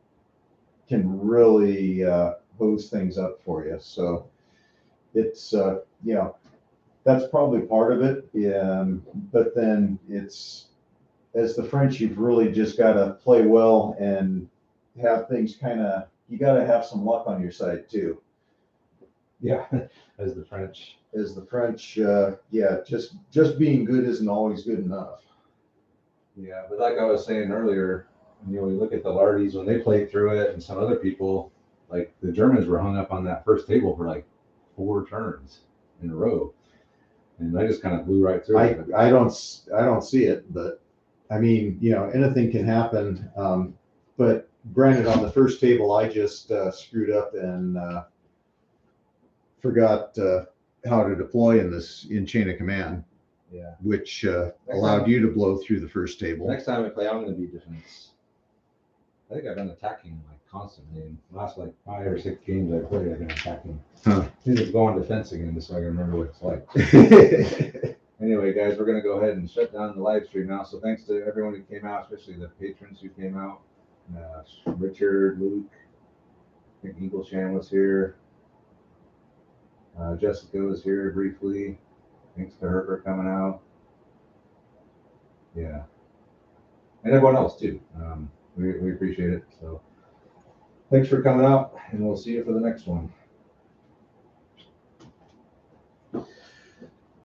can really hose things up for you. So it's that's probably part of it. But then it's, as the French, you've really just got to play well and have things you got to have some luck on your side too. Yeah, as the French, just being good isn't always good enough. Yeah, but like I was saying earlier, we look at the Lardies when they played through it, and some other people, like the Germans were hung up on that first table for like 4 turns. in a row. And I just kind of blew right through it. I don't see it, but I mean, you know, anything can happen. But granted, on the first table, I just screwed up and forgot how to deploy in chain of command, Yeah. which allowed you to blow through the first table. Next time we play, I'm going to be defense. I think I've been attacking like constantly. In the last like 5 or 6 games I played, I've been attacking. Huh. I need to go on defense again just so I can remember what it's like. Anyway, guys, we're going to go ahead and shut down the live stream now. So thanks to everyone who came out, especially the patrons who came out. Richard, Luke, I think Eagle Shan was here. Jessica was here briefly. Thanks to her for coming out. Yeah. And everyone else too. We appreciate it. So thanks for coming out, and we'll see you for the next one.